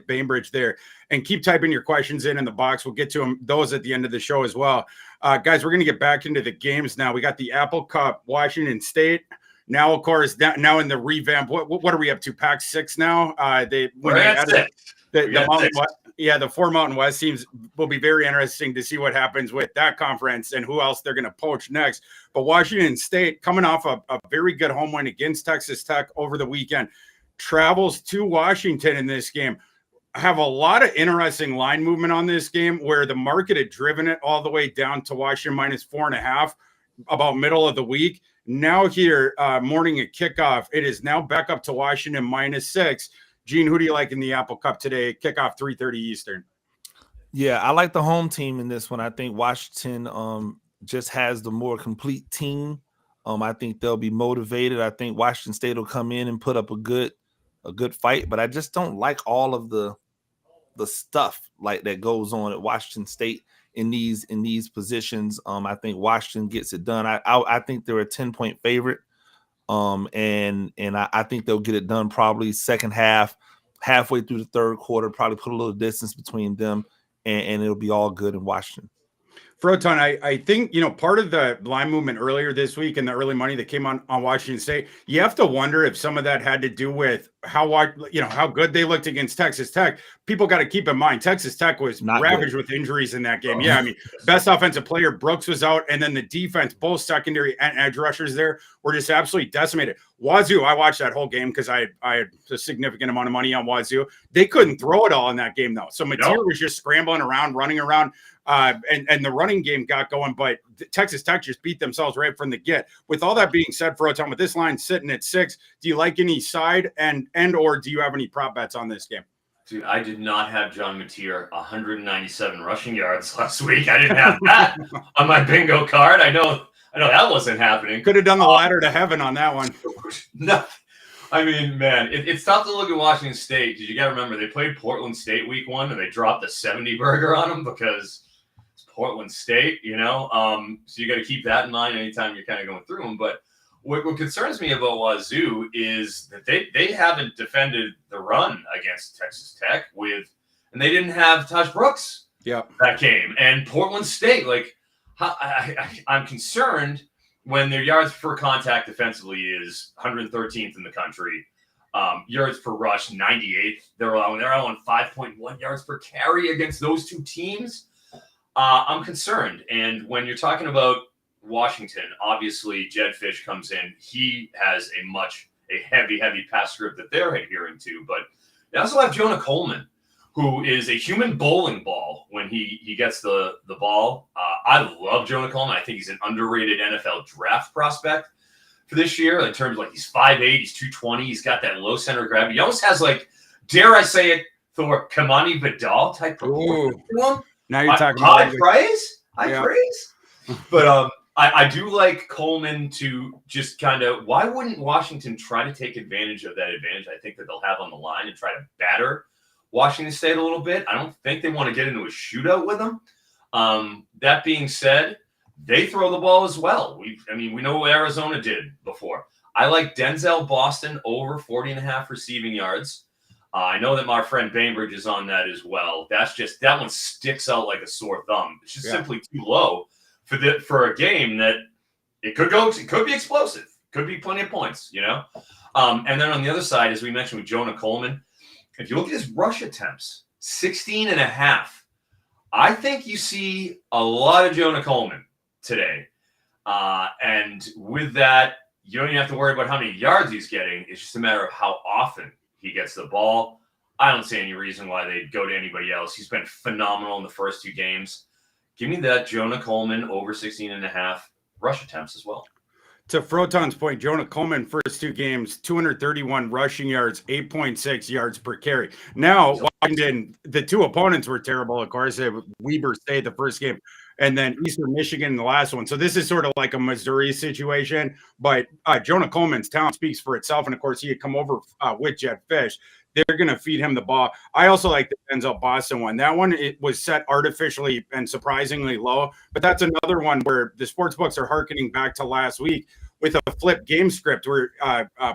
Bainbridge there. And keep typing your questions in the box. We'll get to those at the end of the show as well. Guys, we're going to get back into the games now. We got the Apple Cup, Washington State. Now, of course, now in the revamp, what are we up to? Pack 6 now. The four Mountain West teams will be very interesting to see what happens with that conference and who else they're going to poach next. But Washington State, coming off a very good home win against Texas Tech over the weekend, travels to Washington in this game. Have a lot of interesting line movement on this game where the market had driven it all the way down to Washington -4.5 about middle of the week. Now here, morning at kickoff, it is now back up to Washington -6. Gene, who do you like in the Apple Cup today? Kickoff 3:30 Eastern. Yeah, I like the home team in this one. I think Washington just has the more complete team. I think they'll be motivated. I think Washington State will come in and put up a good fight, but I just don't like all of the stuff like that goes on at Washington State in these positions. I think Washington gets it done. I think they're a 10-point favorite. And I think they'll get it done probably second half, halfway through the third quarter, probably put a little distance between them, and it'll be all good in Washington. Froton, I think, part of the line movement earlier this week and the early money that came on Washington State, you have to wonder if some of that had to do with how good they looked against Texas Tech. People got to keep in mind, Texas Tech was ravaged with injuries in that game. Yeah, I mean, best offensive player, Brooks, was out, and then the defense, both secondary and edge rushers there, were just absolutely decimated. Wazoo, I watched that whole game because I had a significant amount of money on Wazoo. They couldn't throw it all in that game, though. So Mateer was just scrambling around, running around. And the running game got going, but Texas Tech just beat themselves right from the get. With all that being said, Froton, with this line sitting at 6, do you like any side and or do you have any prop bets on this game? Dude, I did not have John Mateer 197 rushing yards last week. I didn't have that on my bingo card. I know that wasn't happening. Could have done the ladder to heaven on that one. No. I mean, man, it's tough to look at Washington State because you got to remember they played Portland State week 1 and they dropped the 70 burger on them because Portland State, so you got to keep that in mind anytime you're kind of going through them. But what concerns me about Wazoo is that they haven't defended the run against Texas Tech with and they didn't have Taj Brooks that game. And Portland State, like, I'm concerned when their yards per contact defensively is 113th in the country. Yards per rush, 98th. They're allowing 5.1 yards per carry against those two teams. I'm concerned. And when you're talking about Washington, obviously Jed Fish comes in. He has a heavy pass script that they're adhering to. But they also have Jonah Coleman, who is a human bowling ball when he gets the ball. I love Jonah Coleman. I think he's an underrated NFL draft prospect for this year in terms of, like, he's 5'8", he's 220, he's got that low center of gravity. He almost has, like, dare I say it, Thor Kamani Vidal type proportion to him. Now you're talking high praise. But I do like Coleman to just kind of, why wouldn't Washington try to take advantage of that advantage I think that they'll have on the line and try to batter Washington State a little bit? I don't think they want to get into a shootout with them. That being said, they throw the ball as well. We know what Arizona did before. I like Denzel Boston over 40.5 receiving yards. I know that my friend Bainbridge is on that as well. That one sticks out like a sore thumb. It's just simply too low for a game that it could be explosive. Could be plenty of points, you know? And then on the other side, as we mentioned with Jonah Coleman, if you look at his rush attempts, 16.5. I think you see a lot of Jonah Coleman today. And with that, you don't even have to worry about how many yards he's getting. It's just a matter of how often he gets the ball. I don't see any reason why they'd go to anybody else. He's been phenomenal in the first two games. Give me that Jonah Coleman over 16.5 rush attempts as well. To Froton's point, Jonah Coleman, first two games, 231 rushing yards, 8.6 yards per carry. Now, Washington, the two opponents were terrible, of course. Weber State the first game, and then Eastern Michigan the last one. So this is sort of like a Missouri situation. But Jonah Coleman's talent speaks for itself. And, of course, he had come over with Jed Fish. They're going to feed him the ball. I also like the Denzel Boston one. That one, it was set artificially and surprisingly low. But that's another one where the sports books are hearkening back to last week with a flip game script where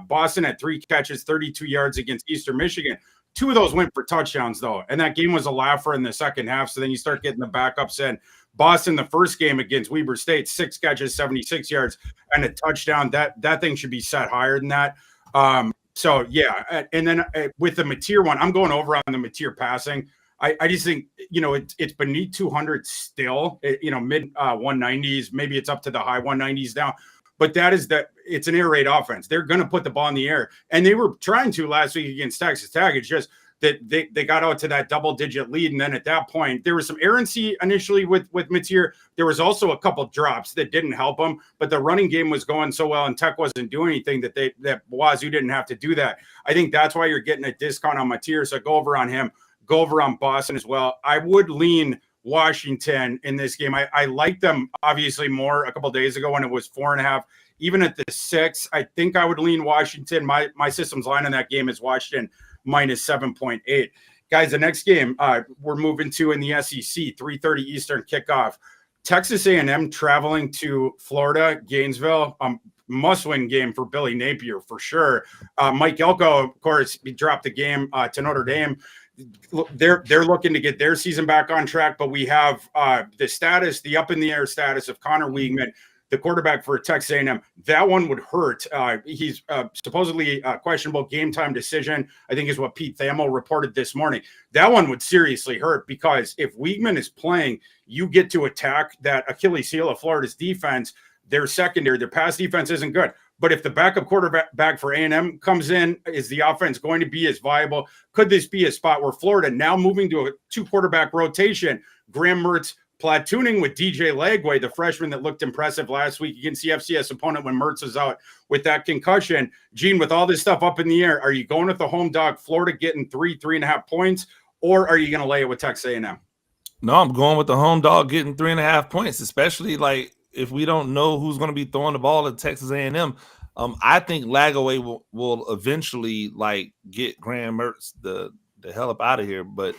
Boston had 3 catches, 32 yards against Eastern Michigan. 2 of those went for touchdowns, though. And that game was a laugher in the second half. So then you start getting the backups in. Boston, the first game against Weber State, 6 catches, 76 yards, and a touchdown. That thing should be set higher than that. So, yeah. And then with the Mateer one, I'm going over on the Mateer passing. I just think, it's beneath 200 still, mid 190s. Maybe it's up to the high 190s now. But it's an air raid offense. They're going to put the ball in the air. And they were trying to last week against Texas Tech. It's just that they got out to that double-digit lead. And then at that point, there was some errancy initially with Mateer. There was also a couple drops that didn't help them. But the running game was going so well, and Tech wasn't doing anything that Wazoo didn't have to do that. I think that's why you're getting a discount on Mateer. So go over on him. Go over on Boston as well. I would lean Washington in this game. I liked them obviously more a couple days ago when it was 4.5. Even at the 6, I think I would lean Washington. My system's line on that game is Washington minus 7.8. Guys, the next game we're moving to in the SEC, 3:30 Eastern kickoff. Texas A&M traveling to Florida, Gainesville. Must-win game for Billy Napier for sure. Mike Elko, of course, he dropped the game to Notre Dame. They're looking to get their season back on track, but we have the up in the air status of Connor Weigman, the quarterback for Texas A&M. That one would hurt. He's supposedly a questionable game time decision, I think is what Pete Thamel reported this morning. That one would seriously hurt because if Weigman is playing, you get to attack that Achilles heel of Florida's defense. Their secondary, their pass defense isn't good. But if the backup quarterback for A&M comes in, is the offense going to be as viable? Could this be a spot where Florida, now moving to a 2-quarterback rotation, Graham Mertz platooning with DJ Lagway, the freshman that looked impressive last week against the FCS opponent when Mertz was out with that concussion? Gene, with all this stuff up in the air, are you going with the home dog, Florida getting 3.5 points, or are you going to lay it with Texas A&M? No, I'm going with the home dog getting 3.5 points, especially if we don't know who's going to be throwing the ball at Texas A&M. I think Lagway will eventually get Graham Mertz the hell up out of here, but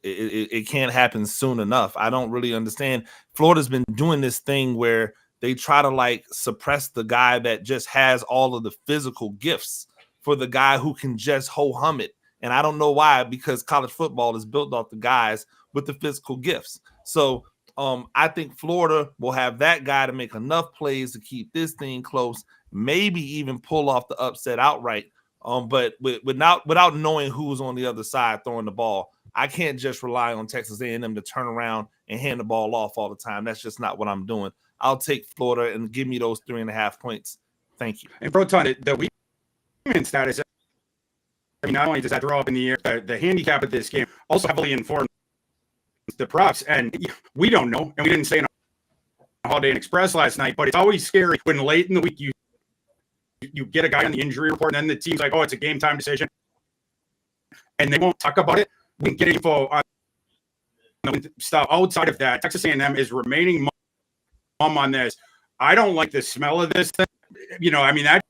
it can't happen soon enough. I don't really understand. Florida's been doing this thing where they try to suppress the guy that just has all of the physical gifts for the guy who can just ho hum it And I don't know why, because college football is built off the guys with the physical gifts. So I think Florida will have that guy to make enough plays to keep this thing close, maybe even pull off the upset outright. But without knowing who's on the other side throwing the ball, I can't just rely on Texas A&M to turn around and hand the ball off all the time. That's just not what I'm doing. I'll take Florida and give me those 3.5 points. Thank you. And Froton, the Weekman status, I mean, not only does that throw up in the air, the handicap of this game also heavily informed the props. And we don't know, and we didn't say in a Holiday Inn Express last night, but it's always scary when late in the week you get a guy on the injury report, and then the team's like, oh, it's a game time decision, and they won't talk about it. We can get info on stuff outside of that. Texas A&M is remaining mum on this. I don't like the smell of this thing. I mean, that's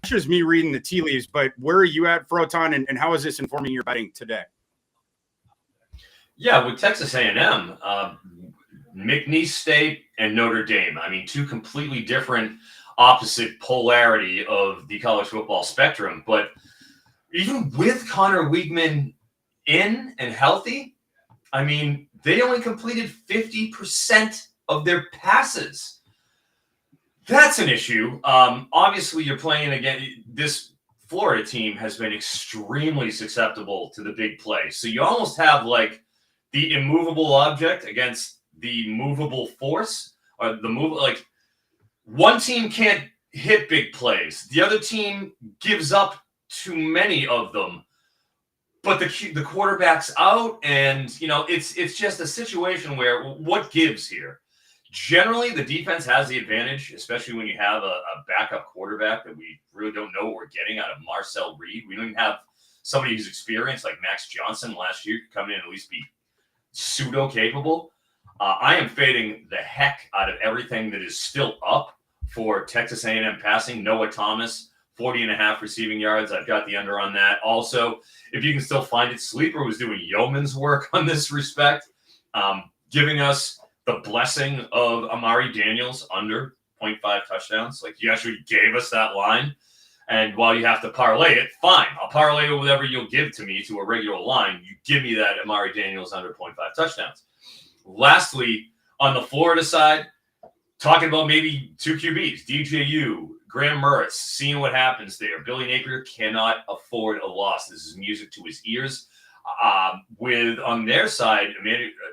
just me reading the tea leaves, but where are you at, Froton, and how is this informing your betting today? Yeah, with Texas A&M, McNeese State and Notre Dame. I mean, two completely different opposite polarity of the college football spectrum. But even with Connor Weigman in and healthy, I mean, they only completed 50% of their passes. That's an issue. Obviously, you're playing against this Florida team has been extremely susceptible to the big play. So you almost have like the immovable object against the movable force, or the move. Like one team can't hit big plays, the other team gives up too many of them. But the quarterback's out, and it's just a situation where what gives here? Generally, the defense has the advantage, especially when you have a backup quarterback that we really don't know what we're getting out of Marcel Reed. We don't even have somebody who's experienced like Max Johnson last year come in and at least be pseudo-capable. I am fading the heck out of everything that is still up for Texas A&M passing. Noah Thomas, 40.5 receiving yards. I've got the under on that. Also, if you can still find it, Sleeper was doing yeoman's work on this respect, giving us the blessing of Amari Daniels under 0.5 touchdowns. Like, you actually gave us that line. And while you have to parlay it, fine. I'll parlay it whatever you'll give to me to a regular line. You give me that Amari Daniels under 0.5 touchdowns. Lastly, on the Florida side, talking about maybe two QBs, DJU, Graham Mertz, seeing what happens there. Billy Napier cannot afford a loss. This is music to his ears. With, on their side,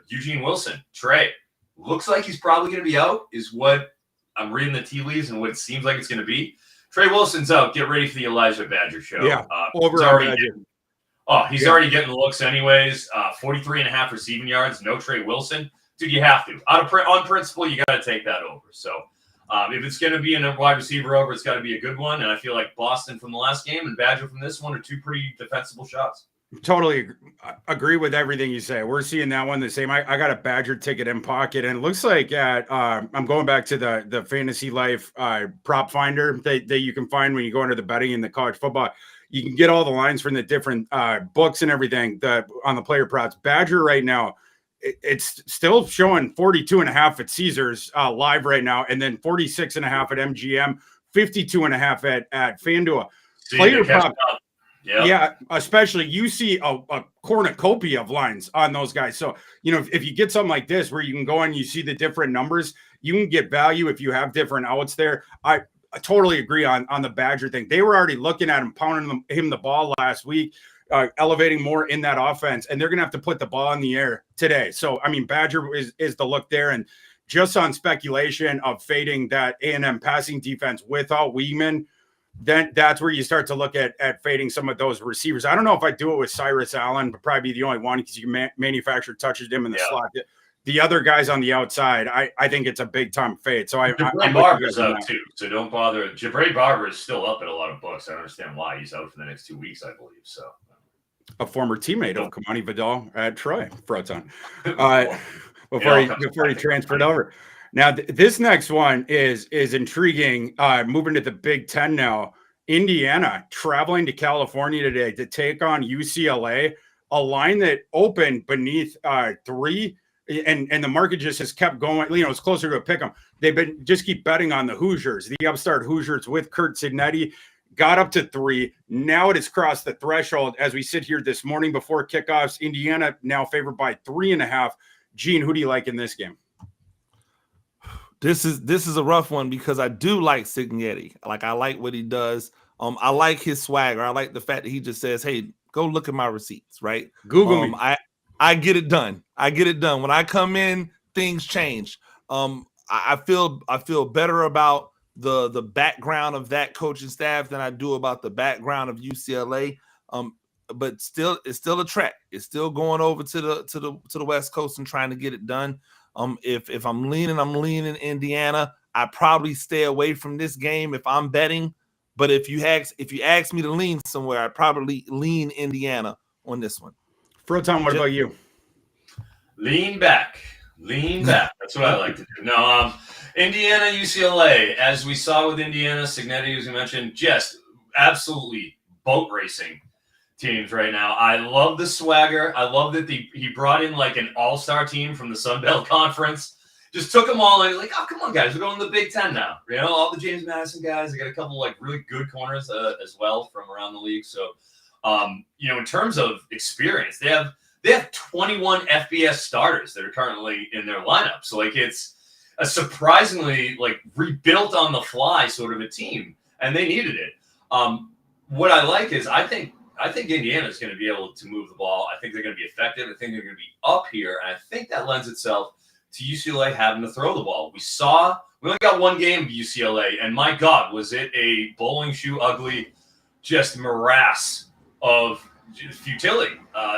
Eugene Wilson, Trey, looks like he's probably going to be out, is what I'm reading the tea leaves and what it seems like it's going to be. Trey Wilson's out. Get ready for the Elijah Badger show. Yeah, he's already getting the looks anyways. 43.5 receiving yards. No Trey Wilson. Dude, you have to. On principle, you got to take that over. So if it's going to be a wide receiver over, it's got to be a good one. And I feel like Boston from the last game and Badger from this one are two pretty defensible shots. Totally agree with everything you say. We're seeing that one the same. I got a Badger ticket in pocket, and it looks like I'm going back to the Fantasy Life prop finder that you can find when you go into the betting in the college football. You can get all the lines from the different books and everything on the player props. Badger right now, it's still showing 42.5 at Caesars live right now, and then 46.5 at MGM, 52.5 at FanDuel. Player prop. Yep. Yeah, especially you see a cornucopia of lines on those guys. So, if you get something like this where you can go and you see the different numbers, you can get value if you have different outs there. I totally agree on the Badger thing. They were already looking at him, pounding him the ball last week, elevating more in that offense, and they're going to have to put the ball in the air today. So, I mean, Badger is the look there. And just on speculation of fading that A&M passing defense without Weigman, then that's where you start to look at fading some of those receivers. I don't know if I do it with Cyrus Allen, but probably be the only one because you can manufacture touches him in the slot. The other guys on the outside, I think it's a big time fade. So Jabray Barber's out too, so don't bother. Jabray Barber is still up at a lot of books. I don't understand why he's out for the next 2 weeks, I believe. So a former teammate of Kamani Vidal at Troy, Froton, before he transferred over. Now, this next one is intriguing. Moving to the Big Ten now. Indiana traveling to California today to take on UCLA, a line that opened beneath 3, and the market just has kept going. It's closer to a pick 'em. They've been just keep betting on the Hoosiers, the upstart Hoosiers with Kurt Signetti. got up to 3. Now it has crossed the threshold as we sit here this morning before kickoffs. Indiana now favored by 3.5. Gene, who do you like in this game? This is a rough one because I do like Signetti. Like, I like what he does. I like his swagger. I like the fact that he just says, "Hey, go look at my receipts." Right? Google me. I get it done. I get it done. When I come in, things change. I feel better about the background of that coaching staff than I do about the background of UCLA. But still, it's still a trek. It's still going over to the West Coast and trying to get it done. If I'm leaning Indiana. I probably stay away from this game if I'm betting. But if you ask me to lean somewhere, I'd probably lean Indiana on this one. Froton, what about you? Lean back. That's what I like to do. No, Indiana, UCLA, as we saw with Indiana, Signetti, as you mentioned, just absolutely boat racing teams right now. I love the swagger. I love that he brought in like an all-star team from the Sun Belt Conference. Just took them all in, like, oh, come on, guys, we're going to the Big Ten now. You know, all the James Madison guys. They got a couple like really good corners as well from around the league. So, in terms of experience, they have 21 FBS starters that are currently in their lineup. So, like, it's a surprisingly like rebuilt on the fly sort of a team, and they needed it. What I like is I think Indiana is going to be able to move the ball. I think they're going to be effective. I think they're going to be up here, and I think that lends itself to UCLA having to throw the ball. We only got one game of UCLA, and my God, was it a bowling shoe ugly, just morass of futility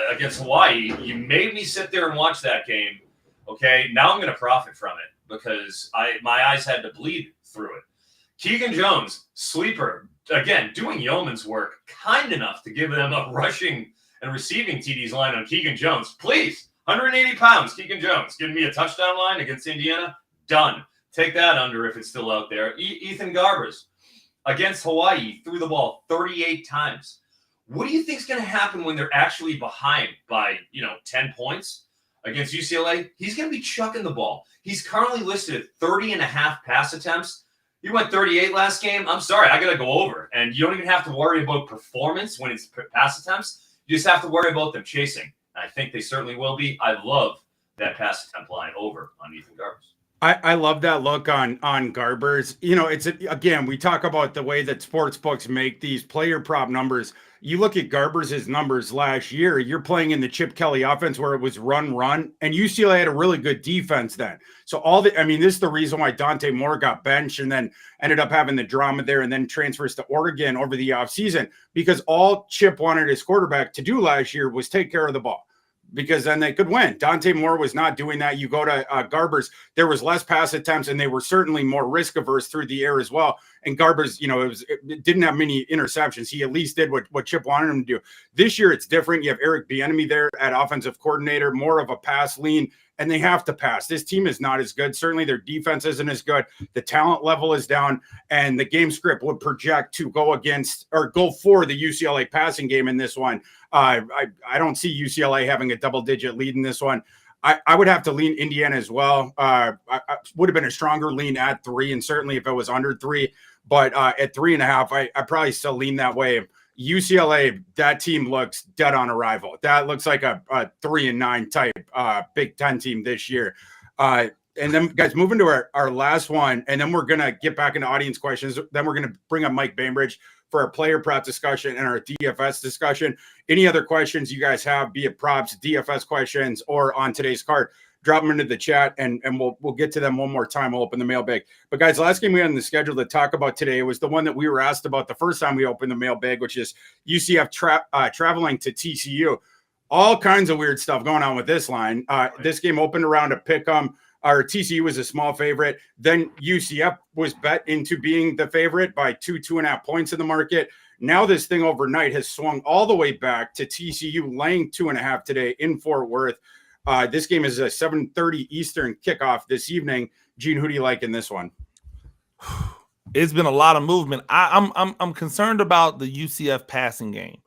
against Hawaii. You made me sit there and watch that game. Okay, now I'm going to profit from it because my eyes had to bleed through it. Keegan Jones, sleeper, again, doing yeoman's work, kind enough to give them a rushing and receiving TDs line on Keegan Jones. Please. 180 pounds, Keegan Jones, giving me a touchdown line against Indiana. Done. Take that under if it's still out there. Ethan Garbers against Hawaii threw the ball 38 times. What do you think is going to happen when they're actually behind by 10 points against UCLA? He's going to be chucking the ball. He's currently listed at 30.5 pass attempts. He went 38 last game. I'm sorry, I got to go over. And you don't even have to worry about performance when it's pass attempts. You just have to worry about them chasing. I think they certainly will be. I love that pass attempt line over on Ethan Garbers. I love that look on Garbers. Again, we talk about the way that sports books make these player prop numbers. You look at Garbers' numbers last year, you're playing in the Chip Kelly offense where it was run, and UCLA had a really good defense then. So this is the reason why Dante Moore got benched and then ended up having the drama there and then transfers to Oregon over the offseason, because all Chip wanted his quarterback to do last year was take care of the ball, because then they could win. Dante Moore was not doing that. You go to Garbers, there was less pass attempts, and they were certainly more risk averse through the air as well. And Garbers, it didn't have many interceptions. He at least did what Chip wanted him to do. This year, it's different. You have Eric Bieniemy there at offensive coordinator, more of a pass lean, and they have to pass. This team is not as good. Certainly, their defense isn't as good. The talent level is down, and the game script would project to go for the UCLA passing game in this one. I don't see UCLA having a double-digit lead in this one. I would have to lean Indiana as well. I would have been a stronger lean at 3, and certainly if it was under 3. But at 3.5, I probably still lean that way. UCLA, that team looks dead on arrival. That looks like a 3-9 type Big Ten team this year. And then, guys, moving to our last one, and then we're going to get back into audience questions. Then we're going to bring up Mike Bainbridge for our player prop discussion and our DFS discussion. Any other questions you guys have, be it props, DFS questions, or on today's card, drop them into the chat, and we'll get to them one more time. We'll open the mailbag. But, guys, the last game we had on the schedule to talk about today was the one that we were asked about the first time we opened the mailbag, which is UCF traveling to TCU. All kinds of weird stuff going on with this line. This game opened around a pick-em. Our TCU was a small favorite. Then UCF was bet into being the favorite by 2.5 points in the market. Now this thing overnight has swung all the way back to TCU laying 2.5 today in Fort Worth. This game is a 7:30 Eastern kickoff this evening. Gene, who do you like in this one? It's been a lot of movement. I'm concerned about the UCF passing game.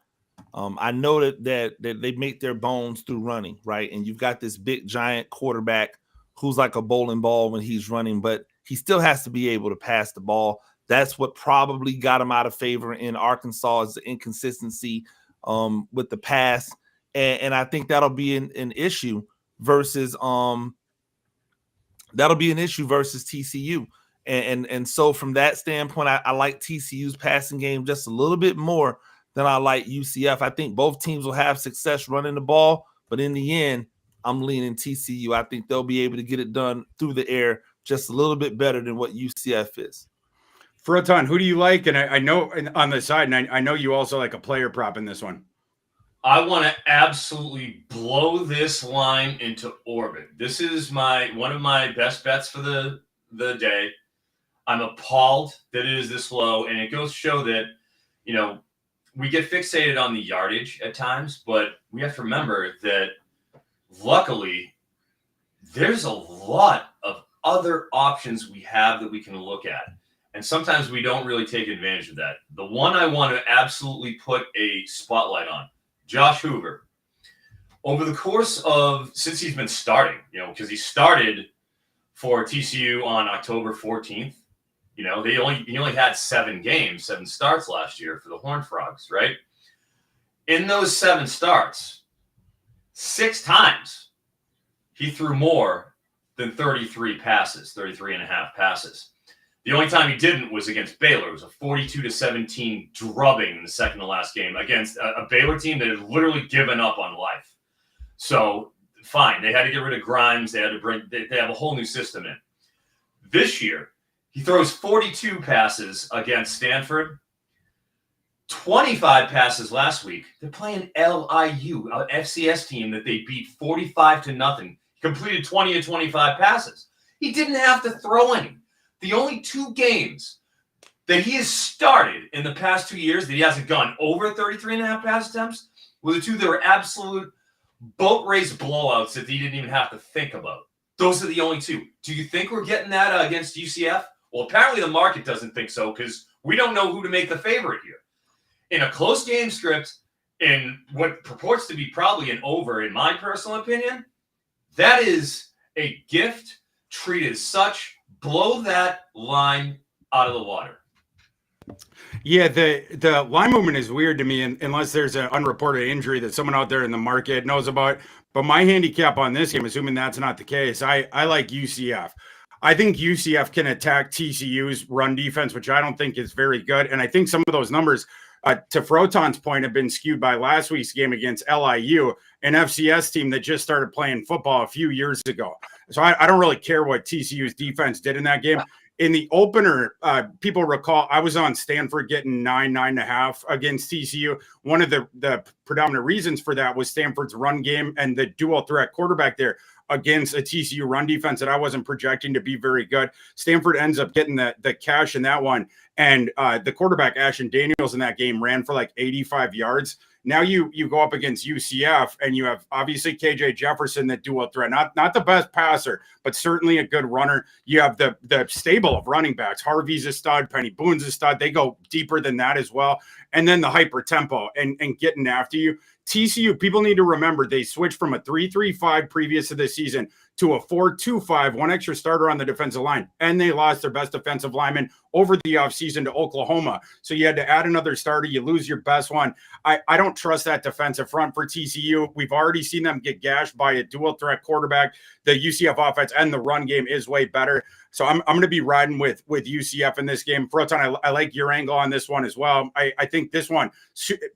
I know that they make their bones through running, right? And you've got this big giant quarterback who's like a bowling ball when he's running, but he still has to be able to pass the ball. That's what probably got him out of favor in Arkansas, is the inconsistency with the pass. And I think that'll be an issue versus TCU. And so from that standpoint, I like TCU's passing game just a little bit more than I like UCF. I think both teams will have success running the ball, but in the end, I'm leaning TCU. I think they'll be able to get it done through the air just a little bit better than what UCF is. Froton, who do you like? And I know on the side, and I know you also like a player prop in this one. I want to absolutely blow this line into orbit. This is one of my best bets for the day. I'm appalled that it is this low, and it goes to show that, we get fixated on the yardage at times, but we have to remember that luckily there's a lot of other options we have that we can look at. And sometimes we don't really take advantage of that. The one I want to absolutely put a spotlight on, Josh Hoover. Over the course of, since he's been starting, because he started for TCU on October 14th, he only had 7 starts last year for the Horned Frogs, right? In those 7 starts, 6 times he threw more than 33 and a half passes. The only time he didn't was against Baylor. It was a 42-17 drubbing in the second to last game against a Baylor team that had literally given up on life. So, fine. They had to get rid of Grimes. They have a whole new system in. This year, he throws 42 passes against Stanford, 25 passes last week. They're playing LIU, an FCS team that they beat 45-0. He completed 20 of 25 passes. He didn't have to throw any. The only 2 games that he has started in the past 2 years that he hasn't gone over 33 and a half pass attempts were the 2 that were absolute boat race blowouts that he didn't even have to think about. Those are the only 2. Do you think we're getting that against UCF? Well, apparently the market doesn't think so because we don't know who to make the favorite here. In a close game script, in what purports to be probably an over, in my personal opinion, that is a gift. Treat as such. Blow that line out of the water. Yeah, the line movement is weird to me unless there's an unreported injury that someone out there in the market knows about. But my handicap on this game, assuming that's not the case, I like UCF. I think UCF can attack TCU's run defense, which I don't think is very good. And I think some of those numbers, to Froton's point, have been skewed by last week's game against LIU, an FCS team that just started playing football a few years ago. So I don't really care what TCU's defense did in that game. In the opener, people recall I was on Stanford getting 9.5 against TCU. One of the predominant reasons for that was Stanford's run game and the dual threat quarterback there against a TCU run defense that I wasn't projecting to be very good. Stanford ends up getting the cash in that one. And the quarterback, Ashton Daniels, in that game ran for like 85 yards. Now you go up against UCF, and you have obviously KJ Jefferson, that dual threat, not the best passer, but certainly a good runner. You have the stable of running backs. Harvey's a stud, Penny Boone's a stud. They go deeper than that as well. And then the hyper tempo and getting after you. TCU, people need to remember, they switched from a 3-3-5 previous to this season to a 4-2-5, one extra starter on the defensive line, and they lost their best defensive lineman over the offseason to Oklahoma. So you had to add another starter. You lose your best one. I don't trust that defensive front for TCU. We've already seen them get gashed by a dual threat quarterback. The UCF offense and the run game is way better. So I'm going to be riding with UCF in this game. Froton, I like your angle on this one as well. I think this one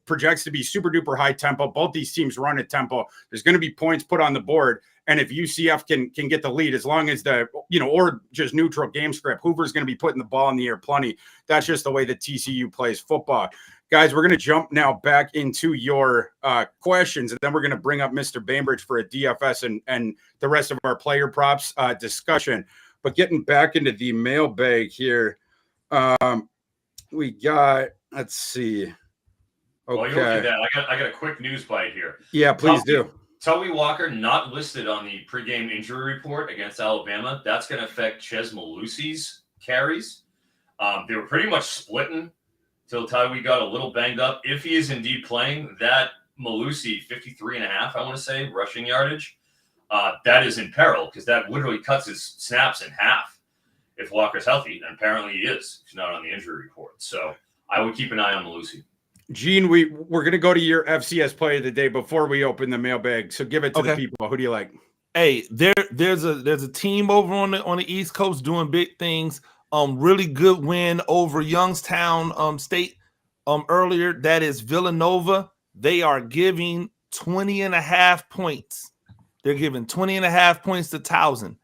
projects to be super duper high tempo. Both these teams run at tempo. There's going to be points put on the board. And if UCF can get the lead, as long as or just neutral game script, Hoover's going to be putting the ball in the air plenty. That's just the way that TCU plays football. Guys, we're going to jump now back into your questions, and then we're going to bring up Mr. Bainbridge for a DFS and the rest of our player props discussion. But getting back into the mailbag here, we got, let's see. Okay. Well, you look at that. I got a quick news bite here. Yeah, please do. Tully Walker not listed on the pregame injury report against Alabama. That's going to affect Ches Malusi's carries. They were pretty much splitting till Tully got a little banged up. If he is indeed playing, that Malusi 53.5, I want to say, rushing yardage, that is in peril because that literally cuts his snaps in half. if Walker's healthy, and apparently he is. He's not on the injury report. So I would keep an eye on Malusi. Gene, we're going to go to your FCS play of the day before we open the mailbag. So give it to the people. Who do you like? Hey, there's a team over on the East Coast doing big things. Really good win over Youngstown State earlier. That is Villanova. They are giving 20.5 points. They're giving 20.5 points to Towson.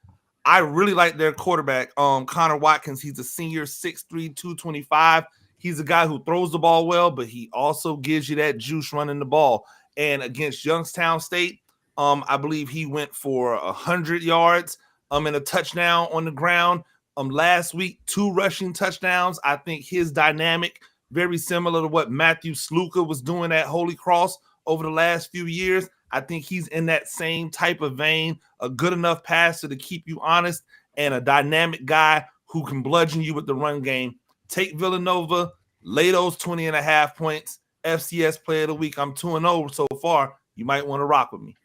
I really like their quarterback, Connor Watkins. He's a senior, 6'3", 225. He's a guy who throws the ball well, but he also gives you that juice running the ball. And against Youngstown State, I believe he went for 100 yards and a touchdown on the ground. Last week, 2 rushing touchdowns. I think his dynamic, very similar to what Matthew Sluka was doing at Holy Cross over the last few years. I think he's in that same type of vein, a good enough passer to keep you honest and a dynamic guy who can bludgeon you with the run game. Take Villanova, lay those 20.5 points. FCS Player of the Week. I'm 2-0 so far. You might want to rock with me.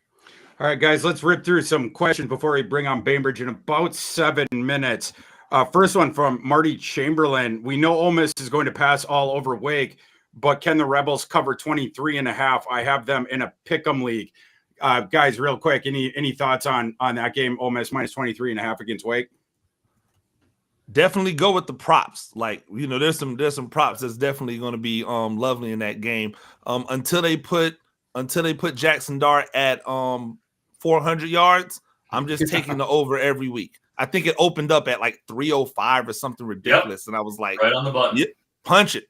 All right, guys, let's rip through some questions before we bring on Bainbridge in about 7 minutes. First one from Marty Chamberlain. We know Ole Miss is going to pass all over Wake, but can the Rebels cover 23.5? I have them in a Pick-Em league. Guys, real quick, any thoughts on that game? Ole Miss minus 23.5 against Wake. Definitely go with the props. Like, there's some props that's definitely going to be lovely in that game. Until they put Jackson Dart at 400 yards, I'm just taking the over every week. I think it opened up at like 305 or something ridiculous, and I was like, right on the button. Yeah, punch it.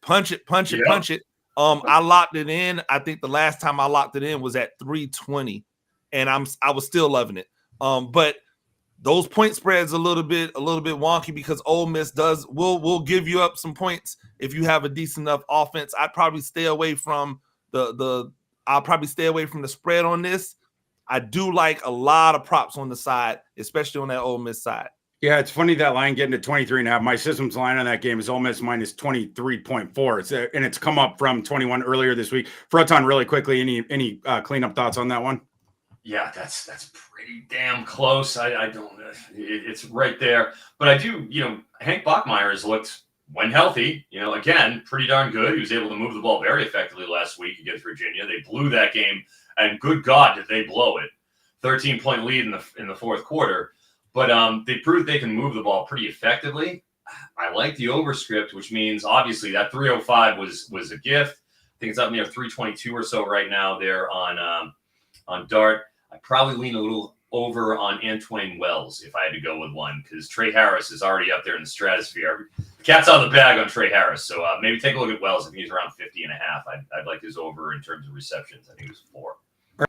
I locked it in. I think the last time I locked it in was at 320, and I was still loving it. But those point spreads a little bit wonky because Ole Miss will give you up some points if you have a decent enough offense. I'd probably stay away from the spread on this. I do like a lot of props on the side, especially on that Ole Miss side. Yeah, it's funny that line getting to 23.5. My system's line on that game is Ole Miss minus 23.4. And it's come up from 21 earlier this week. Froton, really quickly, any cleanup thoughts on that one? Yeah, that's pretty damn close. I don't. It's right there. But I do. Hank Bachmeier has looked, when healthy, again, pretty darn good. He was able to move the ball very effectively last week against Virginia. They blew that game, and good God, did they blow it! 13-point lead in the fourth quarter. But they proved they can move the ball pretty effectively. I like the overscript, which means obviously that 305 was a gift. I think it's up near 322 or so right now there on Dart. I probably lean a little over on Antoine Wells if I had to go with one, because Trey Harris is already up there in the stratosphere. The cat's out of the bag on Trey Harris, so maybe take a look at Wells. I think he's around 50.5. I'd like his over in terms of receptions. I think it was 4.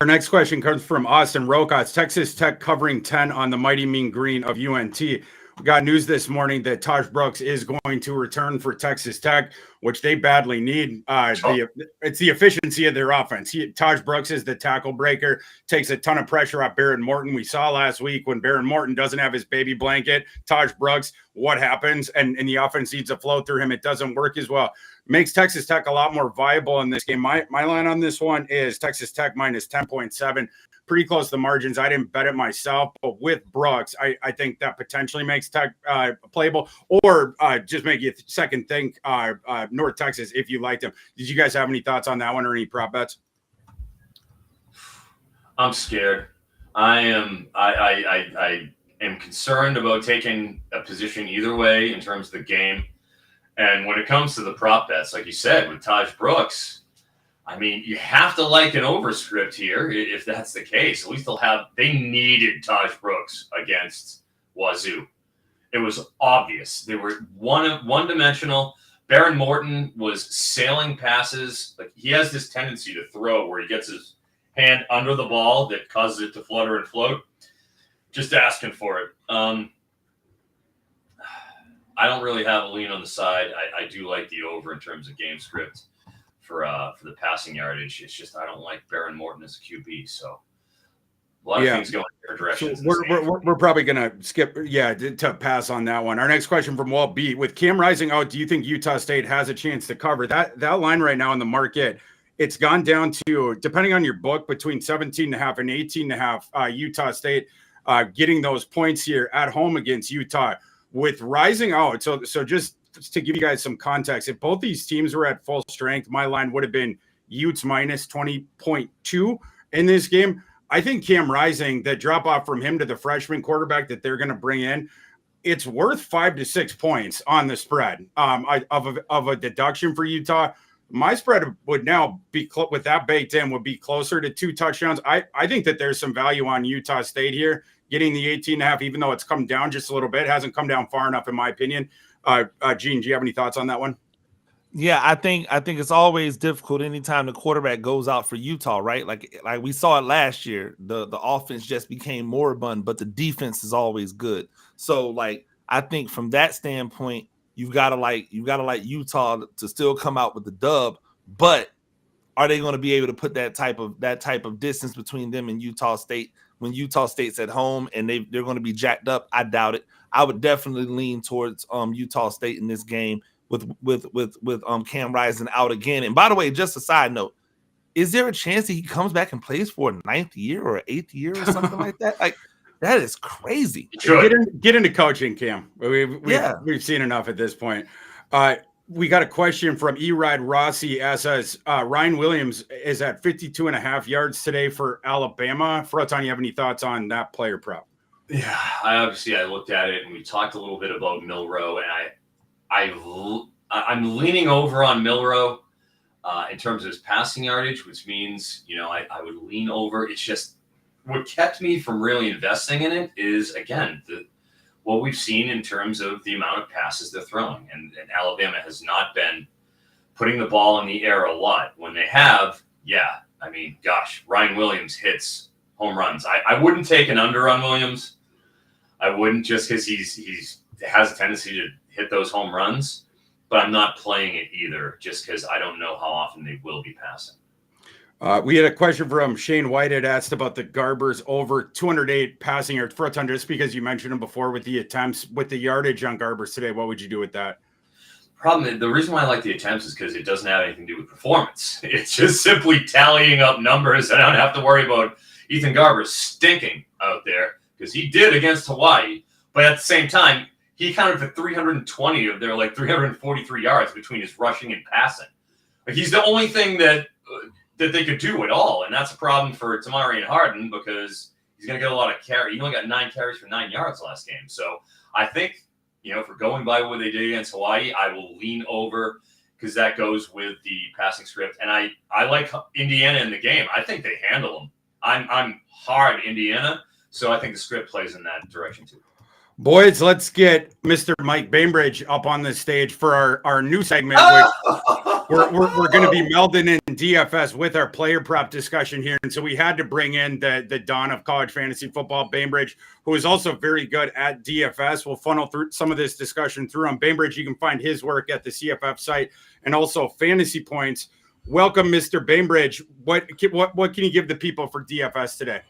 Our next question comes from Austin Rokas. Texas Tech covering 10 on the mighty mean green of UNT. We got news this morning that Taj Brooks is going to return for Texas Tech, which they badly need. It's the efficiency of their offense. Taj Brooks is the tackle breaker, takes a ton of pressure off Baron Morton. We saw last week when Baron Morton doesn't have his baby blanket, Taj Brooks, what happens? And the offense needs to flow through him. It doesn't work as well. Makes Texas Tech a lot more viable in this game. My line on this one is Texas Tech minus 10.7. Pretty close to the margins. I didn't bet it myself, but with Brooks, I think that potentially makes Tech playable, or just make you second think North Texas if you liked them. Did you guys have any thoughts on that one or any prop bets? I'm scared. I am concerned about taking a position either way in terms of the game. And when it comes to the prop bets, like you said, with Taj Brooks, I mean, you have to like an overscript here if that's the case. At least they needed Taj Brooks against Wazoo. It was obvious. They were one-dimensional. Baron Morton was sailing passes. Like, he has this tendency to throw where he gets his hand under the ball that causes it to flutter and float. Just asking for it. I don't really have a lean on the side. I do like the over in terms of game script for the passing yardage. It's just I don't like Baron Morton as a QB. So a lot of things going in their directions. So we're probably going to skip, to pass on that one. Our next question from Walt B. With Cam Rising out, do you think Utah State has a chance to cover? That line right now in the market, it's gone down to, depending on your book, between 17.5 and 18.5. Utah State getting those points here at home against Utah. with rising out. So just to give you guys some context, if both these teams were at full strength, my line would have been Utes minus 20.2 in this game. I think Cam Rising, the drop off from him to the freshman quarterback that they're going to bring in, it's worth 5 to 6 points on the spread of a deduction for Utah. My spread would now be with that baked in would be closer to 2 touchdowns. I think that there's some value on Utah State here, getting the 18.5, even though it's come down just a little bit. It hasn't come down far enough, in my opinion. Gene, do you have any thoughts on that one? Yeah, I think it's always difficult anytime the quarterback goes out for Utah, right? Like we saw it last year. The offense just became moribund, but the defense is always good. So like I think from that standpoint, you've got to like Utah to still come out with the dub, but are they going to be able to put that type of distance between them and Utah State when Utah State's at home and they're going to be jacked up? I doubt it. I would definitely lean towards Utah State in this game with Cam Rising out again. And by the way, just a side note, is there a chance that he comes back and plays for a 9th year or 8th year or something like that? Like that is crazy. Get into coaching, Cam. We've seen enough at this point. We got a question from Eride Rossi as says Ryan Williams is at 52.5 yards today for Alabama. Froton, you have any thoughts on that player prop? Yeah, I looked at it and we talked a little bit about Milroe, and I'm leaning over on Milroe in terms of his passing yardage, which means I would lean over. It's just what kept me from really investing in it is again what we've seen in terms of the amount of passes they're throwing, and Alabama has not been putting the ball in the air a lot. When they have, Ryan Williams hits home runs. I wouldn't take an under on Williams. I wouldn't, just because he's has a tendency to hit those home runs, but I'm not playing it either just because I don't know how often they will be passing. We had a question from Shane White had asked about the Garbers over 208 passing yards. Froton, just because you mentioned him before with the attempts, with the yardage on Garbers today, what would you do with that? The reason why I like the attempts is because it doesn't have anything to do with performance. It's just simply tallying up numbers, and I don't have to worry about Ethan Garbers stinking out there because he did against Hawaii, but at the same time, he accounted for 320 of their 343 yards between his rushing and passing. He's the only thing that they could do at all, and that's a problem for Tamarian Harden because he's going to get a lot of carry. He only got 9 carries for 9 yards last game. So I think, if we're going by what they did against Hawaii, I will lean over because that goes with the passing script. And I like Indiana in the game. I think they handle them. I'm hard Indiana, so I think the script plays in that direction too. Boys, let's get Mr. Mike Bainbridge up on the stage for our new segment. Which we're going to be melding in DFS with our player prop discussion here. And so we had to bring in the Don of college fantasy football, Bainbridge, who is also very good at DFS. We'll funnel through some of this discussion through on Bainbridge. You can find his work at the CFF site and also Fantasy Points. Welcome, Mr. Bainbridge. What can you give the people for DFS today?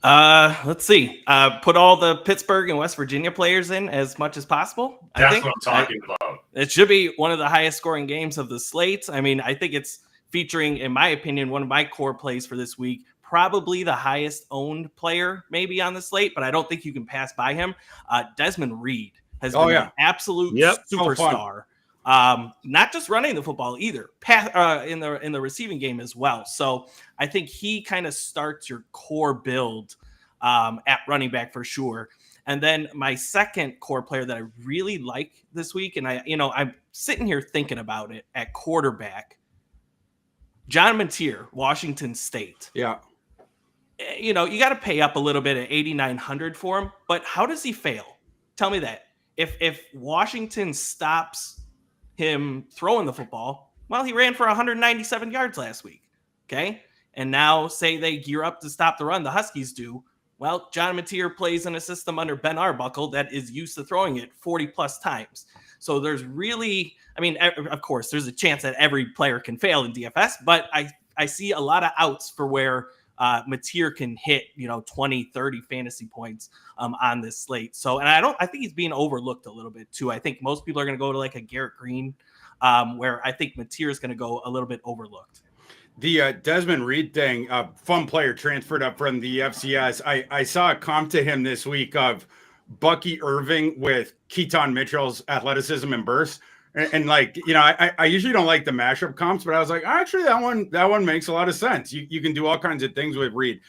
Let's see. Put all the Pittsburgh and West Virginia players in as much as possible. That's what I'm talking about. It should be one of the highest scoring games of the slate. I mean, I think it's featuring, in my opinion, one of my core plays for this week. Probably the highest owned player maybe on the slate, but I don't think you can pass by him. Desmond Reed has been an absolute superstar. Not just running the football either, in the receiving game as well. So I think he kind of starts your core build at running back for sure. And then my second core player that I really like this week, and I'm sitting here thinking about it at quarterback, John Mateer, Washington State. Yeah. You got to pay up a little bit at 8,900 for him, but how does he fail? Tell me that. If Washington stops him throwing the football, well, he ran for 197 yards last week. Okay. And now say they gear up to stop the run, the Huskies do. Well, John Mateer plays in a system under Ben Arbuckle that is used to throwing it 40 plus times. So there's really, of course, there's a chance that every player can fail in DFS, but I see a lot of outs for where Mateer can hit, 20, 30 fantasy points on this slate. So, and I think he's being overlooked a little bit too. I think most people are going to go to like a Garrett Green, where I think Mateer is going to go a little bit overlooked. The Desmond Reed thing, fun player transferred up from the FCS. I saw a comp to him this week of Bucky Irving with Keaton Mitchell's athleticism and burst. And like, you know, I usually don't like the mashup comps, but I was like, actually, that one makes a lot of sense. You can do all kinds of things with Reed.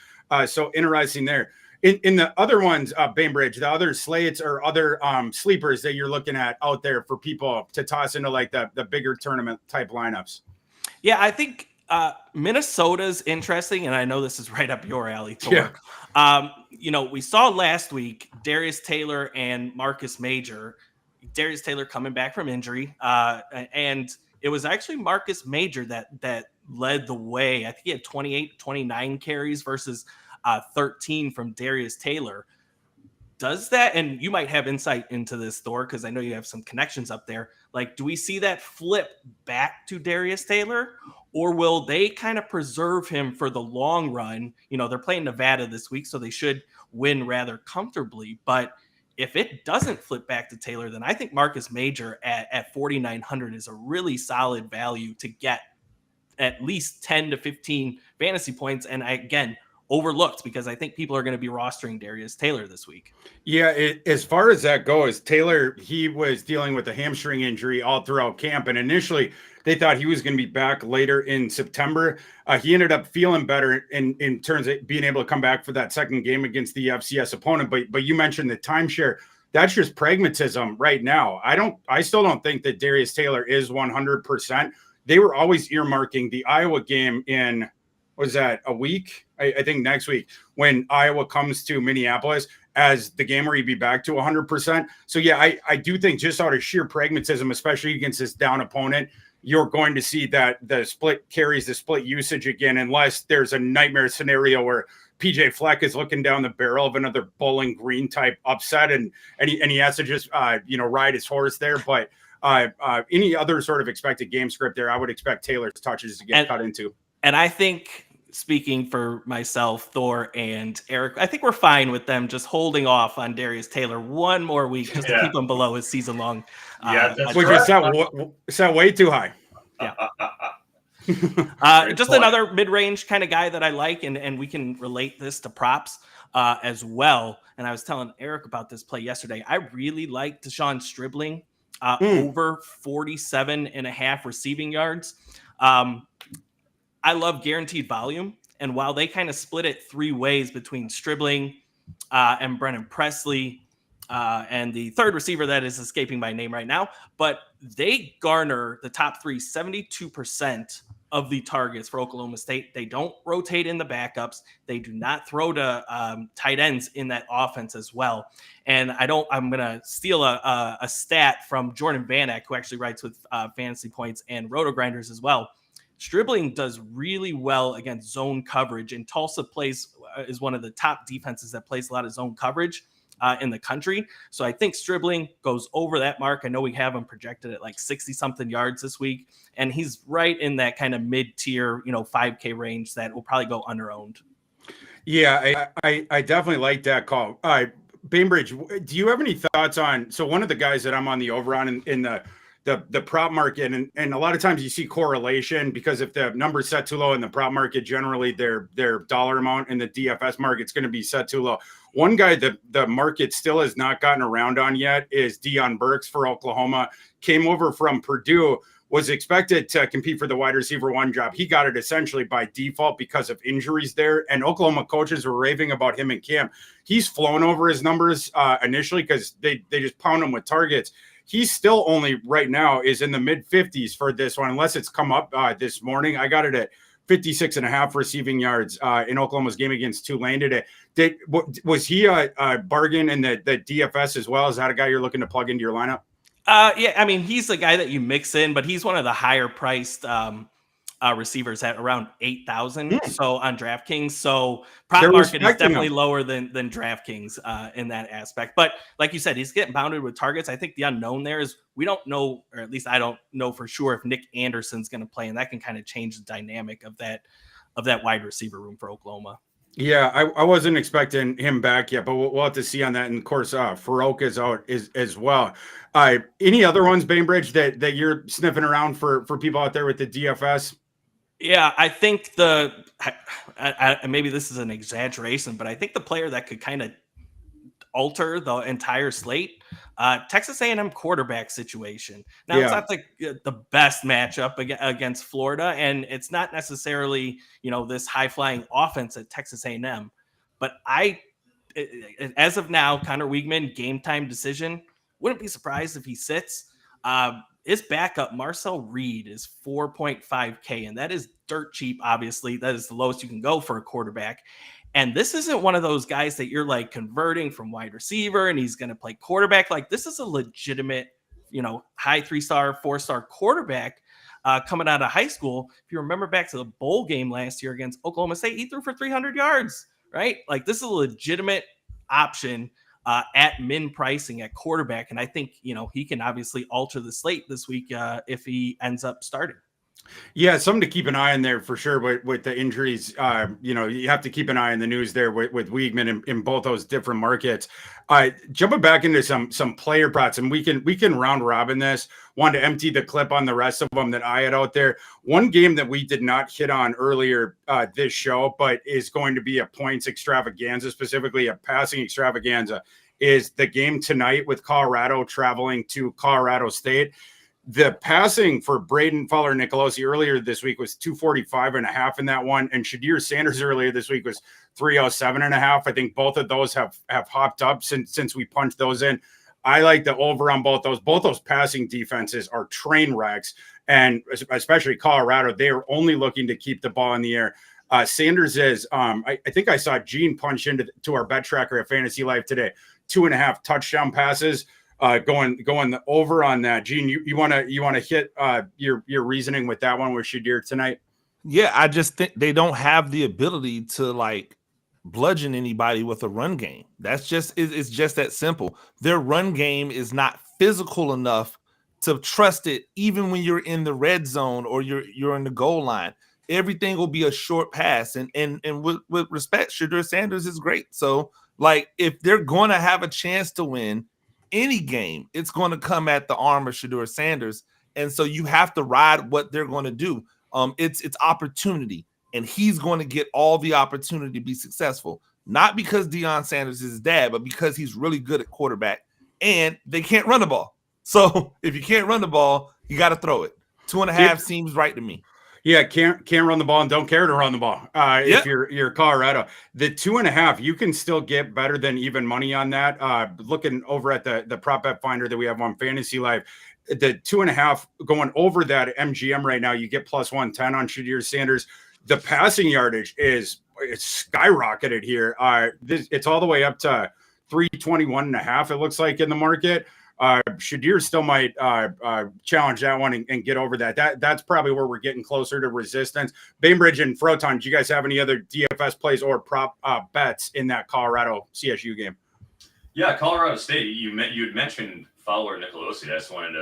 So interesting there. In the other ones, Bainbridge, the other slates or other sleepers that you're looking at out there for people to toss into like the bigger tournament type lineups. Yeah, I think Minnesota's interesting, and I know this is right up your alley, Thor. Yeah. You know, we saw last week Darius Taylor and Marcus Major. Darius Taylor coming back from injury, and it was actually Marcus Major that led the way. I think he had 28, 29 carries versus 13 from Darius Taylor. Does that, and you might have insight into this, Thor, because I know you have some connections up there. Like, do we see that flip back to Darius Taylor, or will they kind of preserve him for the long run? You know, they're playing Nevada this week, so they should win rather comfortably. But if it doesn't flip back to Taylor, then I think Marcus Major at 4,900 is a really solid value to get at least 10 to 15 fantasy points. And again, overlooked because I think people are going to be rostering Darius Taylor this week. Yeah, as far as that goes, Taylor, he was dealing with a hamstring injury all throughout camp. And initially, they thought he was going to be back later in September. He ended up feeling better in terms of being able to come back for that second game against the FCS opponent. But you mentioned the timeshare. That's just pragmatism right now. I still don't think that Darius Taylor is 100%. They were always earmarking the Iowa game in, was that a week? I think next week when Iowa comes to Minneapolis as the game where he'd be back to 100%. So yeah, I do think just out of sheer pragmatism, especially against this down opponent, you're going to see that the split carries, the split usage again, unless there's a nightmare scenario where PJ Fleck is looking down the barrel of another Bowling Green type upset and he has to just ride his horse there. But any other sort of expected game script there, I would expect Taylor's touches to get cut into. And I think, speaking for myself, Thor and Eric, I think we're fine with them just holding off on Darius Taylor one more week just to keep him below his season-long. Which is set way too high. Yeah. Just another mid-range kind of guy that I like, and we can relate this to props as well. And I was telling Eric about this play yesterday. I really like Deshaun Stribling over 47.5 receiving yards. I love guaranteed volume. And while they kind of split it three ways between Stribling and Brennan Presley and the third receiver that is escaping my name right now, but they garner the top three 72% of the targets for Oklahoma State. They don't rotate in the backups. They do not throw to tight ends in that offense as well. And I'm going to steal a stat from Jordan Vanek, who actually writes with Fantasy Points and Roto Grinders as well. Stribling does really well against zone coverage, and Tulsa is one of the top defenses that plays a lot of zone coverage in the country. So I think Stribling goes over that mark. I know we have him projected at like 60-something yards this week, and he's right in that kind of mid-tier, 5K range that will probably go under-owned. Yeah, I definitely like that call. Bainbridge, do you have any thoughts on? So one of the guys that I'm on the over on in the prop market, and a lot of times you see correlation because if the number's set too low in the prop market, generally their dollar amount in the DFS market's going to be set too low. One guy that the market still has not gotten around on yet is Deion Burks for Oklahoma. Came over from Purdue, was expected to compete for the wide receiver one job. He got it essentially by default because of injuries there, and Oklahoma coaches were raving about him in camp. He's flown over his numbers initially because they just pound him with targets. He's still only right now is in the mid 50s for this one, unless it's come up this morning. I got it at 56.5 receiving yards in Oklahoma's game against Tulane today. Was he a bargain in the DFS as well? Is that a guy you're looking to plug into your lineup? Yeah, I mean, he's the guy that you mix in, but he's one of the higher priced receivers at around 8,000. So on DraftKings, so prop market is definitely lower than DraftKings in that aspect. But like you said, he's getting bounded with targets. I think the unknown there is we don't know, or at least I don't know for sure if Nick Anderson's going to play, and that can kind of change the dynamic of that wide receiver room for Oklahoma. Yeah, I wasn't expecting him back yet, but we'll have to see on that. And of course, Farouk is out as well. Any other ones, Bainbridge, that you're sniffing around for people out there with the DFS? Yeah, I think maybe this is an exaggeration, but I think the player that could kind of alter the entire slate. Texas A&M quarterback situation. Now it's not the best matchup against Florida, and it's not necessarily this high flying offense at Texas A&M. But as of now, Connor Weigman game time decision. Wouldn't be surprised if he sits. His backup, Marcel Reed, is 4.5K, and that is dirt cheap, obviously. That is the lowest you can go for a quarterback. And this isn't one of those guys that you're like converting from wide receiver and he's going to play quarterback. Like, this is a legitimate, high 3-star, 4-star quarterback coming out of high school. If you remember back to the bowl game last year against Oklahoma State, he threw for 300 yards, right? Like, this is a legitimate option at min pricing at quarterback. And I think, he can obviously alter the slate this week if he ends up starting. Yeah, something to keep an eye on there for sure. With the injuries, you have to keep an eye on the news there with Weigman in both those different markets. Jumping back into some player props, and we can round robin this. Wanted to empty the clip on the rest of them that I had out there. One game that we did not hit on earlier this show, but is going to be a points extravaganza, specifically a passing extravaganza, is the game tonight with Colorado traveling to Colorado State. The passing for Braden Fowler-Nicolosi earlier this week was 245.5 in that one. And Shadir Sanders earlier this week was 307.5. I think both of those have hopped up since we punched those in. I like the over on both those. Both those passing defenses are train wrecks. And especially Colorado, they are only looking to keep the ball in the air. Sanders is, I think I saw Gene punch into our bet tracker at Fantasy Life today, 2.5 touchdown passes. Going over on that. Gene, you want to hit your reasoning with that one with Shadir tonight? Yeah, I just think they don't have the ability to like bludgeon anybody with a run game. It's just that simple. Their run game is not physical enough to trust it, even when you're in the red zone or you're in the goal line. Everything will be a short pass, and with respect, Shadir Sanders is great. So like, if they're going to have a chance to win any game, it's going to come at the arm of Shadir Sanders. And so you have to ride what they're going to do. It's opportunity, and he's going to get all the opportunity to be successful, not because Deion Sanders is his dad, but because he's really good at quarterback, and they can't run the ball. So if you can't run the ball, you got to throw it. 2.5 seems right to me. Yeah, can't run the ball and don't care to run the ball. If you're Colorado, the 2.5, you can still get better than even money on that. Looking over at the prop bet finder that we have on Fantasy Life, the 2.5 going over that at MGM right now, you get plus 110 on Shadir Sanders. The passing yardage it's skyrocketed here. It's all the way up to 321.5. It looks like in the market. Shadir still might challenge that one and get over that. That's probably where we're getting closer to resistance. Bainbridge and Froton, do you guys have any other DFS plays or prop bets in that Colorado CSU game? Yeah, Colorado State. You had mentioned Fowler-Nicolosi. I just wanted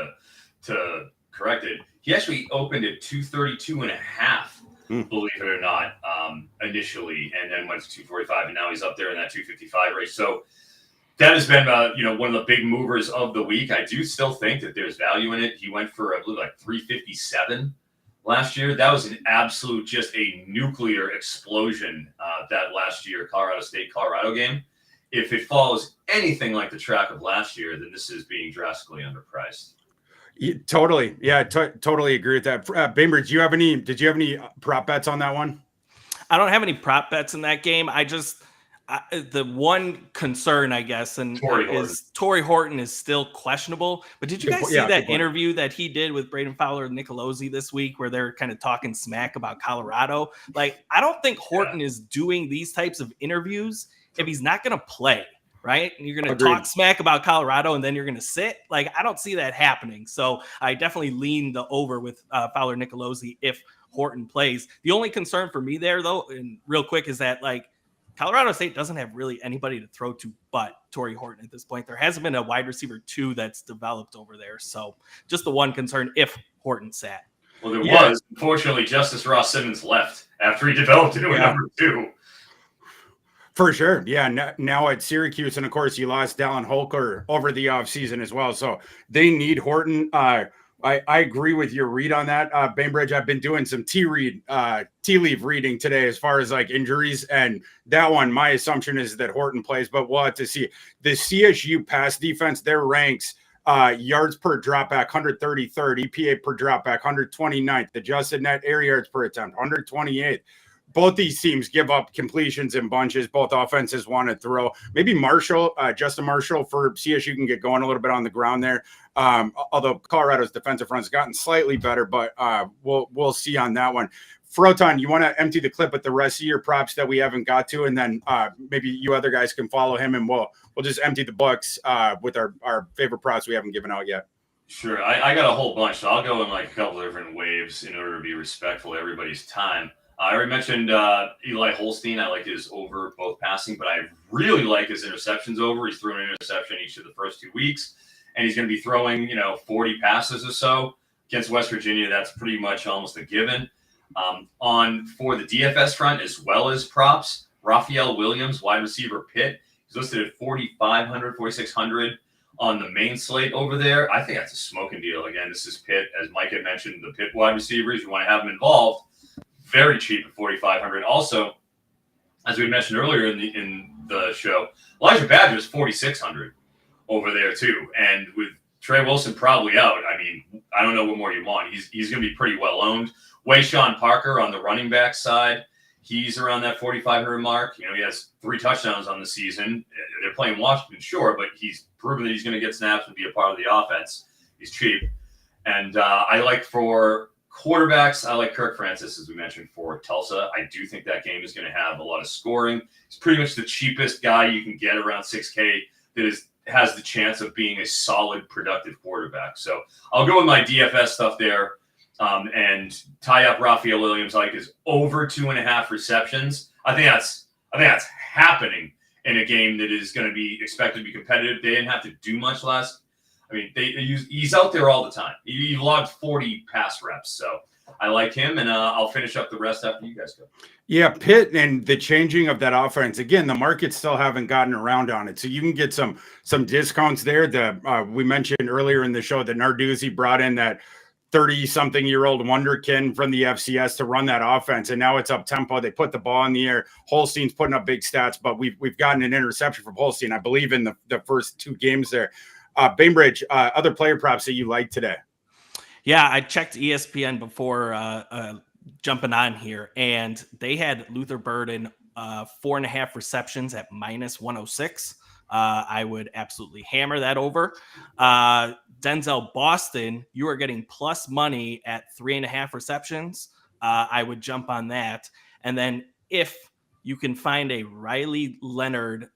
to correct it. He actually opened at 232.5, believe it or not, initially, and then went to 245, and now he's up there in that 255 range. So that has been, one of the big movers of the week. I do still think that there's value in it. He went for, I believe, like 357 last year. That was an absolute, just a nuclear explosion that last year Colorado State-Colorado game. If it follows anything like the track of last year, then this is being drastically underpriced. Yeah, totally. Yeah, totally agree with that. Bainbridge, did you have any prop bets on that one? I don't have any prop bets in that game. The one concern, I guess, Torrey Horton is still questionable. But did you guys see that interview that he did with Braden Fowler-Nicolosi this week where they're kind of talking smack about Colorado? Like, I don't think Horton is doing these types of interviews if he's not going to play, right? And you're going to talk smack about Colorado and then you're going to sit. Like, I don't see that happening. So I definitely lean the over with Fowler-Nicolosi if Horton plays. The only concern for me there, though, and real quick, is that, like, Colorado State doesn't have really anybody to throw to but Torrey Horton at this point. There hasn't been a wide receiver 2 that's developed over there. So just the one concern if Horton sat. Well, there was. Unfortunately, Justice Ross Simmons left after he developed into a number 2. For sure. Yeah. Now at Syracuse. And of course, you lost Dallin Holker over the offseason as well. So they need Horton. I agree with your read on that, Bainbridge. I've been doing some tea leaf reading today as far as like injuries, and that one, my assumption is that Horton plays, but we'll have to see. The CSU pass defense, their ranks, yards per dropback 133rd, EPA per dropback 129th, adjusted net air yards per attempt 128th. Both these teams give up completions in bunches. Both offenses want to throw. Maybe Justin Marshall for CSU can get going a little bit on the ground there. Although Colorado's defensive front's gotten slightly better, but we'll see on that one. Froton, you want to empty the clip with the rest of your props that we haven't got to, and then maybe you other guys can follow him, and we'll just empty the books with our favorite props we haven't given out yet. Sure, I got a whole bunch, so I'll go in like a couple of different waves in order to be respectful of everybody's time. I already mentioned Eli Holstein. I like his over both passing, but I really like his interceptions over. He's thrown an interception each of the first 2 weeks, and he's going to be throwing 40 passes or so against West Virginia. That's pretty much almost a given. For the DFS front as well as props, Raphael Williams, wide receiver Pitt, he's listed at 4,500, 4,600 on the main slate over there. I think that's a smoking deal. Again, this is Pitt, as Mike had mentioned, the Pitt wide receivers. You want to have them involved. Very cheap at 4,500. Also, as we mentioned earlier in the show, Elijah Badger is 4,600 over there too. And with Trey Wilson probably out, I mean, I don't know what more you want. He's going to be pretty well owned. Wayshawn Parker on the running back side, he's around that 4,500 mark. He has 3 touchdowns on the season. They're playing Washington, sure, but he's proven that he's going to get snaps and be a part of the offense. He's cheap. And I like for quarterbacks, I like Kirk Francis, as we mentioned, for Tulsa. I do think that game is going to have a lot of scoring. He's pretty much the cheapest guy you can get around $6K that has the chance of being a solid, productive quarterback. So I'll go with my DFS stuff there and tie up Raphael Williams. I like his over 2.5 receptions. I think that's happening in a game that is going to be expected to be competitive. They didn't have to do much last. I mean, he's out there all the time. He logged 40 pass reps, so I like him, and I'll finish up the rest after you guys go. Yeah, Pitt and the changing of that offense. Again, the markets still haven't gotten around on it, so you can get some discounts there. We mentioned earlier in the show that Narduzzi brought in that 30-something-year-old wonderkin from the FCS to run that offense, and now it's up tempo. They put the ball in the air. Holstein's putting up big stats, but we've gotten an interception from Holstein, I believe, in the first 2 games there. Bainbridge, other player props that you like today? Yeah, I checked ESPN before jumping on here, and they had Luther Burden 4.5 receptions at -106. I would absolutely hammer that over. Denzel Boston, you are getting plus money at 3.5 receptions. I would jump on that. And then if you can find a Riley Leonard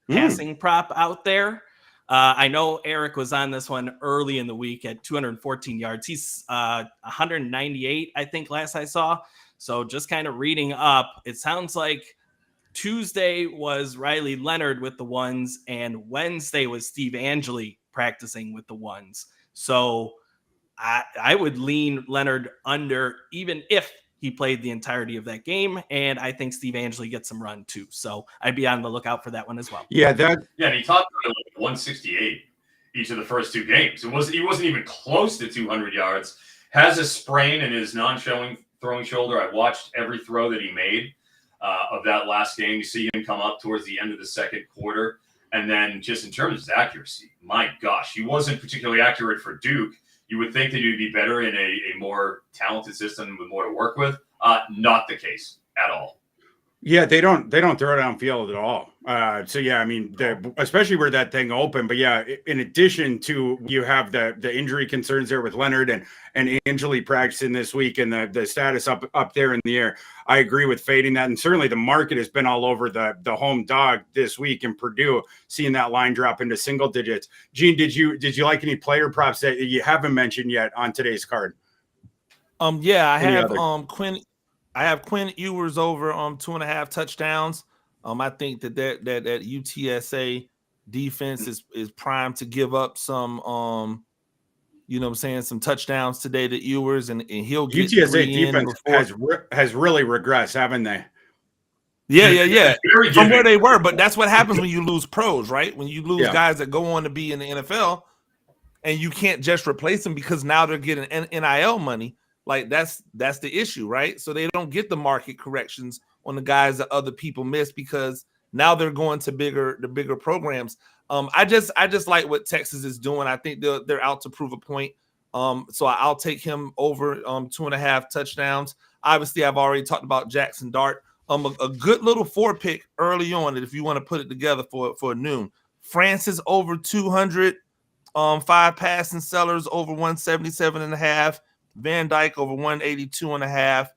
passing prop out there, I know Eric was on this one early in the week at 214 yards. He's 198, I think, last I saw. So just kind of reading up, it sounds like Tuesday was Riley Leonard with the ones, and Wednesday was Steve Angeli practicing with the ones. So I would lean Leonard under, even if he played the entirety of that game, and I think Steve Angeli gets some run too. So I'd be on the lookout for that one as well. Yeah, and he talked about 168 each of the first 2 games. He wasn't even close to 200 yards. Has a sprain in his non-showing throwing shoulder. I watched every throw that he made of that last game. You see him come up towards the end of the second quarter, and then just in terms of his accuracy, my gosh, he wasn't particularly accurate for Duke. You would think that he'd be better in a more talented system with more to work with. Not the case at all. Yeah, they don't throw downfield at all. So yeah, I mean, especially where that thing open. But yeah, in addition to, you have the injury concerns there with Leonard and Angeli practicing this week, and the status up there in the air. I agree with fading that, and certainly the market has been all over the home dog this week in Purdue, seeing that line drop into single digits. Gene, did you like any player props that you haven't mentioned yet on today's card? Yeah, I have Quinn. I have Quinn Ewers over 2.5 touchdowns. I think that UTSA defense is primed to give up some, some touchdowns today to Ewers, and he'll get UTSA defense has really regressed, haven't they? Yeah. From where they were, but that's what happens when you lose pros, right? When you lose guys that go on to be in the NFL, and you can't just replace them because now they're getting NIL money. Like that's the issue, right? So they don't get the market corrections on the guys that other people miss because now they're going to the bigger programs. I just like what Texas is doing. I think they're out to prove a point. So I'll take him over 2.5 touchdowns. Obviously, I've already talked about Jackson Dart. A good little 4 pick early on, if you want to put it together for noon. Francis over 200. 5 passing sellers over 177.5. Van Dyke over 182.5.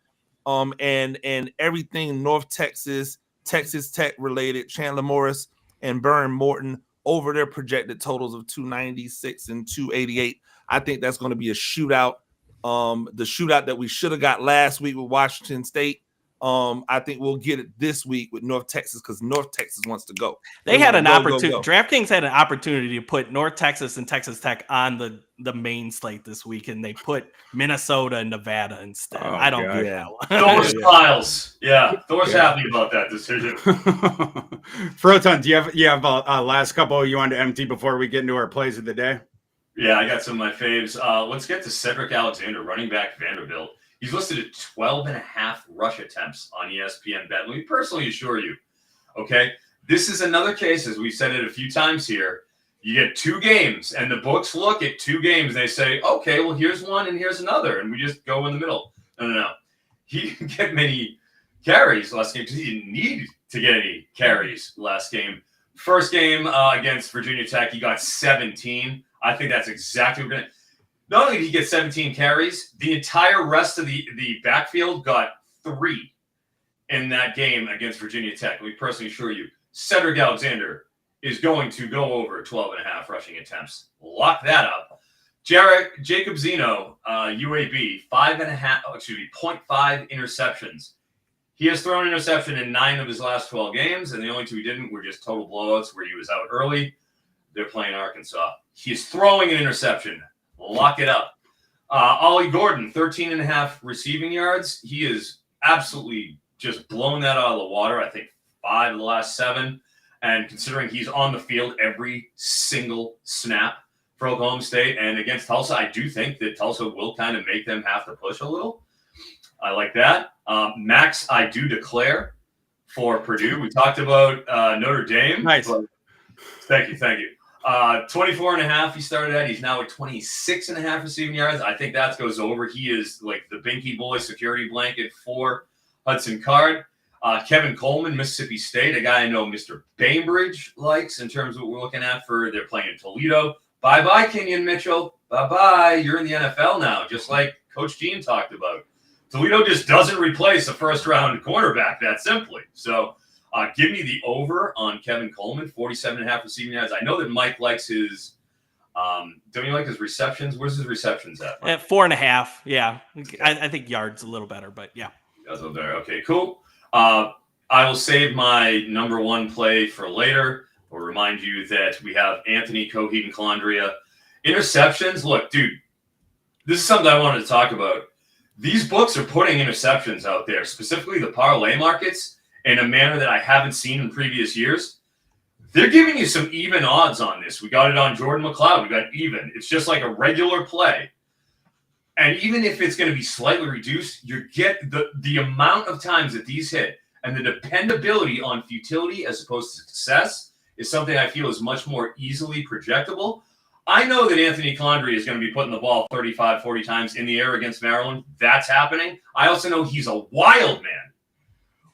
And everything North Texas Tech related, Chandler Morris and Burn Morton over their projected totals of 296 and 288. I think that's going to be a shootout. The shootout that we should have got last week with Washington State. I think we'll get it this week with North Texas because North Texas wants to go. They had an opportunity. DraftKings had an opportunity to put North Texas and Texas Tech on the main slate this week, and they put Minnesota and Nevada instead. Oh, I don't God. get that one. Thor's Styles. Yeah, Thor's happy about that decision. Froton, do you have a last couple you want to empty before we get into our plays of the day? Yeah, I got some of my faves. Let's get to Cedric Alexander, running back Vanderbilt. He's listed at 12.5 rush attempts on ESPN Bet. Let me personally assure you, okay, this is another case, as we've said it a few times here. You get 2 games, and the books look at 2 games, and they say, okay, well, here's one and here's another, and we just go in the middle. No. He didn't get many carries last game because he didn't need to get any carries last game. First game against Virginia Tech, he got 17. I think that's exactly what we're going to. Not only did he get 17 carries, the entire rest of the backfield got 3 in that game against Virginia Tech. Let me personally assure you, Cedric Alexander is going to go over 12.5 rushing attempts. Lock that up. Jacob Zeno, UAB, 0.5 interceptions. He has thrown an interception in 9 of his last 12 games, and the only 2 he didn't were just total blowouts where he was out early. They're playing Arkansas. He's throwing an interception. Lock it up. Ollie Gordon, 13.5 receiving yards. He is absolutely just blown that out of the water. I think 5 of the last 7. And considering he's on the field every single snap for Oklahoma State and against Tulsa, I do think that Tulsa will kind of make them have to push a little. I like that. Max, I do declare for Purdue. We talked about Notre Dame. Nice. Thank you. 24.5 he started at. He's now at 26.5 receiving yards. I think that goes over. He is like the Binky Boy security blanket for Hudson Card. Kevin Coleman, Mississippi State, a guy I know Mr. Bainbridge likes in terms of what we're looking at for they're playing in Toledo. Bye-bye, Kenyon Mitchell. Bye-bye. You're in the NFL now, just like Coach Gene talked about. Toledo just doesn't replace a first-round cornerback that simply. So give me the over on Kevin Coleman, 47.5 receiving yards. I know that Mike likes his don't you like his receptions? Where's his receptions at? At 4.5, yeah. I think yards a little better, but yeah. That's a little better. Okay, cool. I will save my number 1 play for later. I'll remind you that we have Anthony Coheed and Calandria. Interceptions. Look, dude, this is something I wanted to talk about. These books are putting interceptions out there, specifically the parlay markets, in a manner that I haven't seen in previous years. They're giving you some even odds on this. We got it on Jordan McLeod. We got even. It's just like a regular play. And even if it's going to be slightly reduced, you get the amount of times that these hit and the dependability on futility as opposed to success is something I feel is much more easily projectable. I know that Anthony Calandria is going to be putting the ball 35, 40 times in the air against Maryland. That's happening. I also know he's a wild man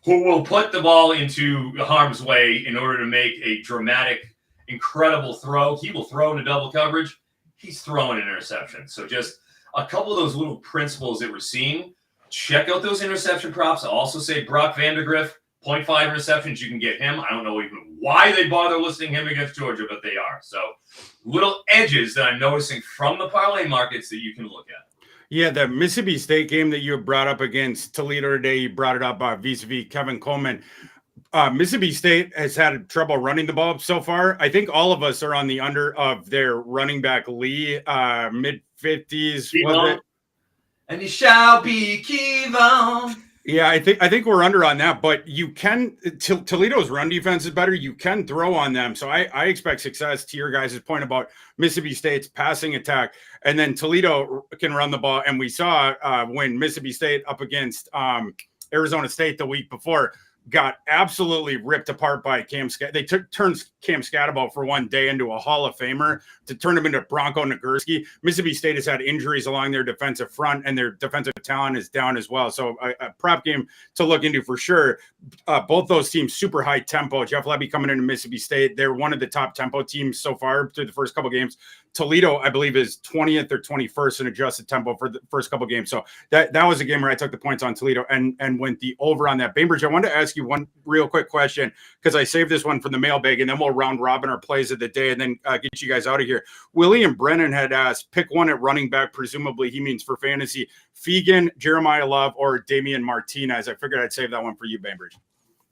who will put the ball into harm's way in order to make a dramatic, incredible throw. He will throw into double coverage. He's throwing an interception. So just a couple of those little principles that we're seeing. Check out those interception props. I'll also say Brock Vandegrift, 0.5 interceptions. You can get him. I don't know even why they bother listing him against Georgia, but they are. So little edges that I'm noticing from the parlay markets that you can look at. Yeah, the Mississippi State game that you brought up against Toledo today, you brought it up vis-a-vis Kevin Coleman. Mississippi State has had trouble running the ball so far. I think all of us are on the under of their running back Lee, mid-50s. Was it? And he shall be Kevon. Yeah, I think we're under on that, but you can Toledo's run defense is better. You can throw on them. So I expect success to your guys' point about Mississippi State's passing attack. And then Toledo can run the ball. And we saw when Mississippi State up against Arizona State the week before got absolutely ripped apart by Cam Scott. They turned Cam Scatterbo for one day into a Hall of Famer to turn him into Bronco Nagurski. Mississippi State has had injuries along their defensive front, and their defensive talent is down as well. So a prop game to look into for sure. Both those teams super high tempo. Jeff Lebby coming into Mississippi State. They're one of the top tempo teams so far through the first couple games. Toledo, I believe, is 20th or 21st in adjusted tempo for the first couple games. So that was a game where I took the points on Toledo and went the over on that. Bainbridge, I wanted to ask you one real quick question because I saved this one for the mailbag, and then we'll round robin our plays of the day and then get you guys out of here. William Brennan had asked, pick one at running back. Presumably he means for fantasy. Fegan, Jeremiah Love, or Damian Martinez. I figured I'd save that one for you, Bainbridge.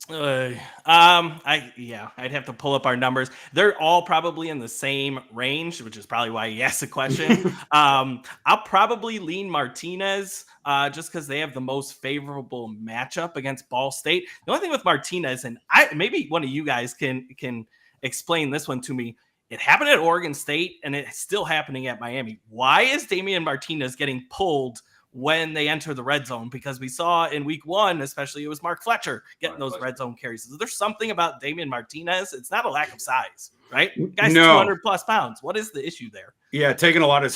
I'd have to pull up our numbers. They're all probably in the same range, which is probably why he asked the question. I'll probably lean Martinez just because they have the most favorable matchup against Ball State. The only thing with Martinez, and maybe one of you guys can explain this one to me. It happened at Oregon State, and it's still happening at Miami. Why is Damian Martinez getting pulled when they enter the red zone? Because we saw in week one, especially, it was Mark Fletcher getting those red zone carries. Is there something about Damian Martinez? It's not a lack of size, right? Guy's 200 plus pounds. What is the issue there? Yeah, taking a lot of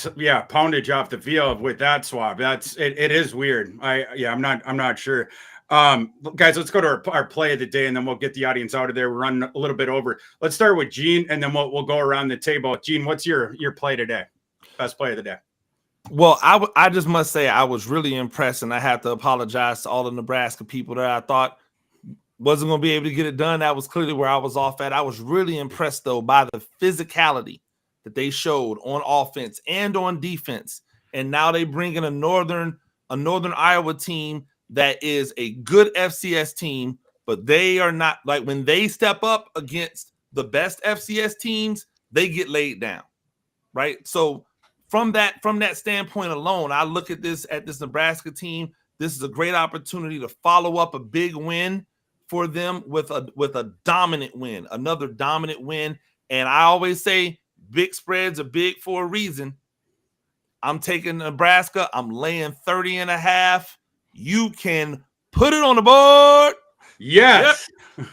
poundage off the field with that swab. It is weird. I'm not sure. Guys, let's go to our play of the day, and then we'll get the audience out of there. We're running a little bit over. Let's start with Gene, and then we'll go around the table. Gene, what's your play today? Best play of the day. Well, I just must say I was really impressed, and I have to apologize to all the Nebraska people that I thought wasn't going to be able to get it done. That was clearly where I was off at. I was really impressed, though, by the physicality that they showed on offense and on defense. And now they bring in a Northern Iowa team that is a good FCS team, but they are not, like, when they step up against the best FCS teams, they get laid down, right? So from that standpoint alone, I look at this Nebraska team. This is a great opportunity to follow up a big win for them with a dominant win, another dominant win. And I always say big spreads are big for a reason. I'm taking Nebraska. I'm laying 30.5. You can put it on the board. Yes. Yep.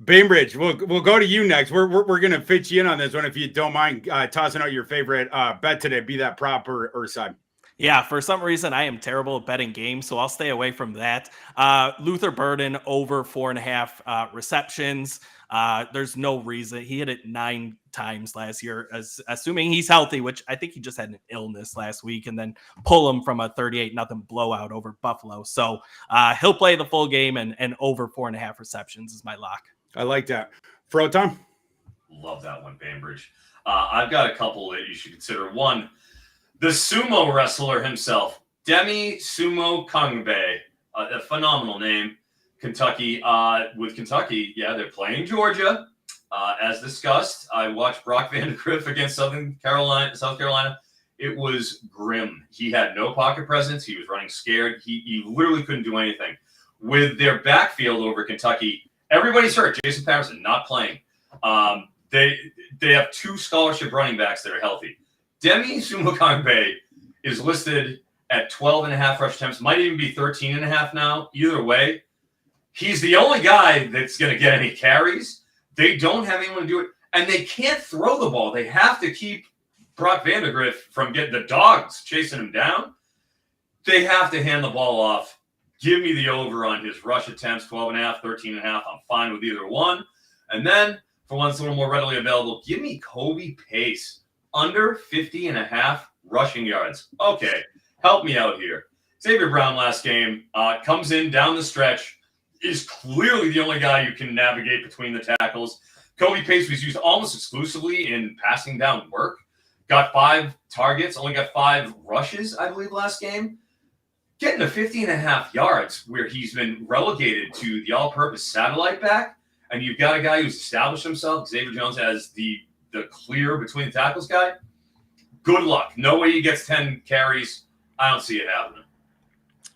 Bainbridge, we'll go to you next. We're gonna fit you in on this one if you don't mind tossing out your favorite bet today, be that prop or side. Yeah, for some reason I am terrible at betting games, so I'll stay away from that. Luther Burden over 4.5 receptions. There's no reason. He hit it 9 times last year, assuming he's healthy, which I think he just had an illness last week, and then pull him from a 38-0 blowout over Buffalo. So he'll play the full game, and over 4.5 receptions is my lock. I like that. Froton? Love that one, Bainbridge. I've got a couple that you should consider. One, the sumo wrestler himself, Demi Sumo Kangbe, a phenomenal name. Kentucky, with Kentucky, they're playing Georgia. As discussed, I watched Brock Vandagriff against South Carolina. It was grim. He had no pocket presence. He was running scared. He literally couldn't do anything. With their backfield over Kentucky, everybody's hurt. Jason Patterson not playing. They have 2 scholarship running backs that are healthy. Demi Sumokangbe is listed at 12.5 rush attempts. Might even be 13.5 now. Either way, he's the only guy that's going to get any carries. They don't have anyone to do it, and they can't throw the ball. They have to keep Brock Vandagriff from getting the dogs chasing him down. They have to hand the ball off. Give me the over on his rush attempts, 12.5, 13.5. I'm fine with either one. And then, for one that's a little more readily available, give me Kobe Pace, under 50.5 rushing yards. Okay, help me out here. Xavier Brown last game comes in down the stretch, is clearly the only guy you can navigate between the tackles. Kobe Pace was used almost exclusively in passing down work. Got 5 targets, only got 5 rushes, I believe, last game. Getting to 50.5 yards where he's been relegated to the all-purpose satellite back, and you've got a guy who's established himself, Xavier Jones, as the clear between the tackles guy. Good luck. No way he gets 10 carries. I don't see it happening.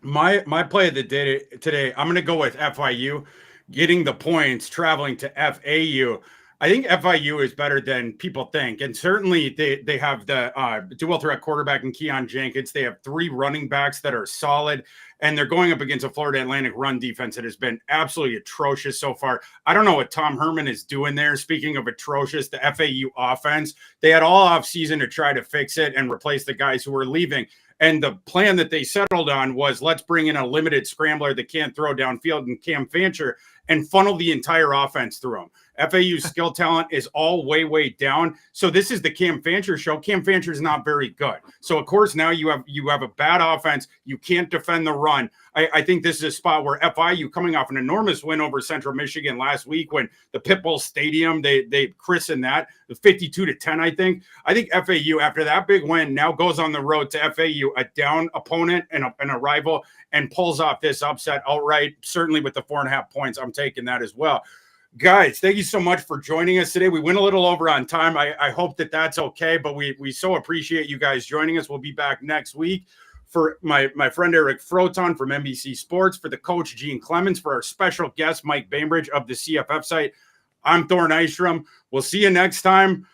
My play of the day today, I'm going to go with FIU getting the points, traveling to FAU. I think FIU is better than people think, and certainly they have the dual threat quarterback in Keon Jenkins. They have 3 running backs that are solid, and they're going up against a Florida Atlantic run defense that has been absolutely atrocious so far. I don't know what Tom Herman is doing there. Speaking of atrocious, the FAU offense, they had all offseason to try to fix it and replace the guys who were leaving. And the plan that they settled on was let's bring in a limited scrambler that can't throw downfield and Cam Fancher and funnel the entire offense through him. FAU's skill talent is all way down. So this is the Cam Fancher show. Cam Fancher is not very good. So of course now you have a bad offense. You can't defend the run. I think this is a spot where FIU, coming off an enormous win over Central Michigan last week when the Pitbull Stadium, they christened that the 52-10. I think FAU after that big win now goes on the road to FAU, a down opponent and a rival, and pulls off this upset outright. Certainly with the 4.5 points, I'm taking that as well. Guys, thank you so much for joining us today. We went a little over on time. I hope that that's okay, but we so appreciate you guys joining us. We'll be back next week. For my friend Eric Froton from NBC Sports, for the coach Gene Clemons, for our special guest Mike Bainbridge of the CFF site, I'm Thor Nystrom. We'll see you next time.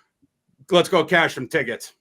Let's go cash some tickets.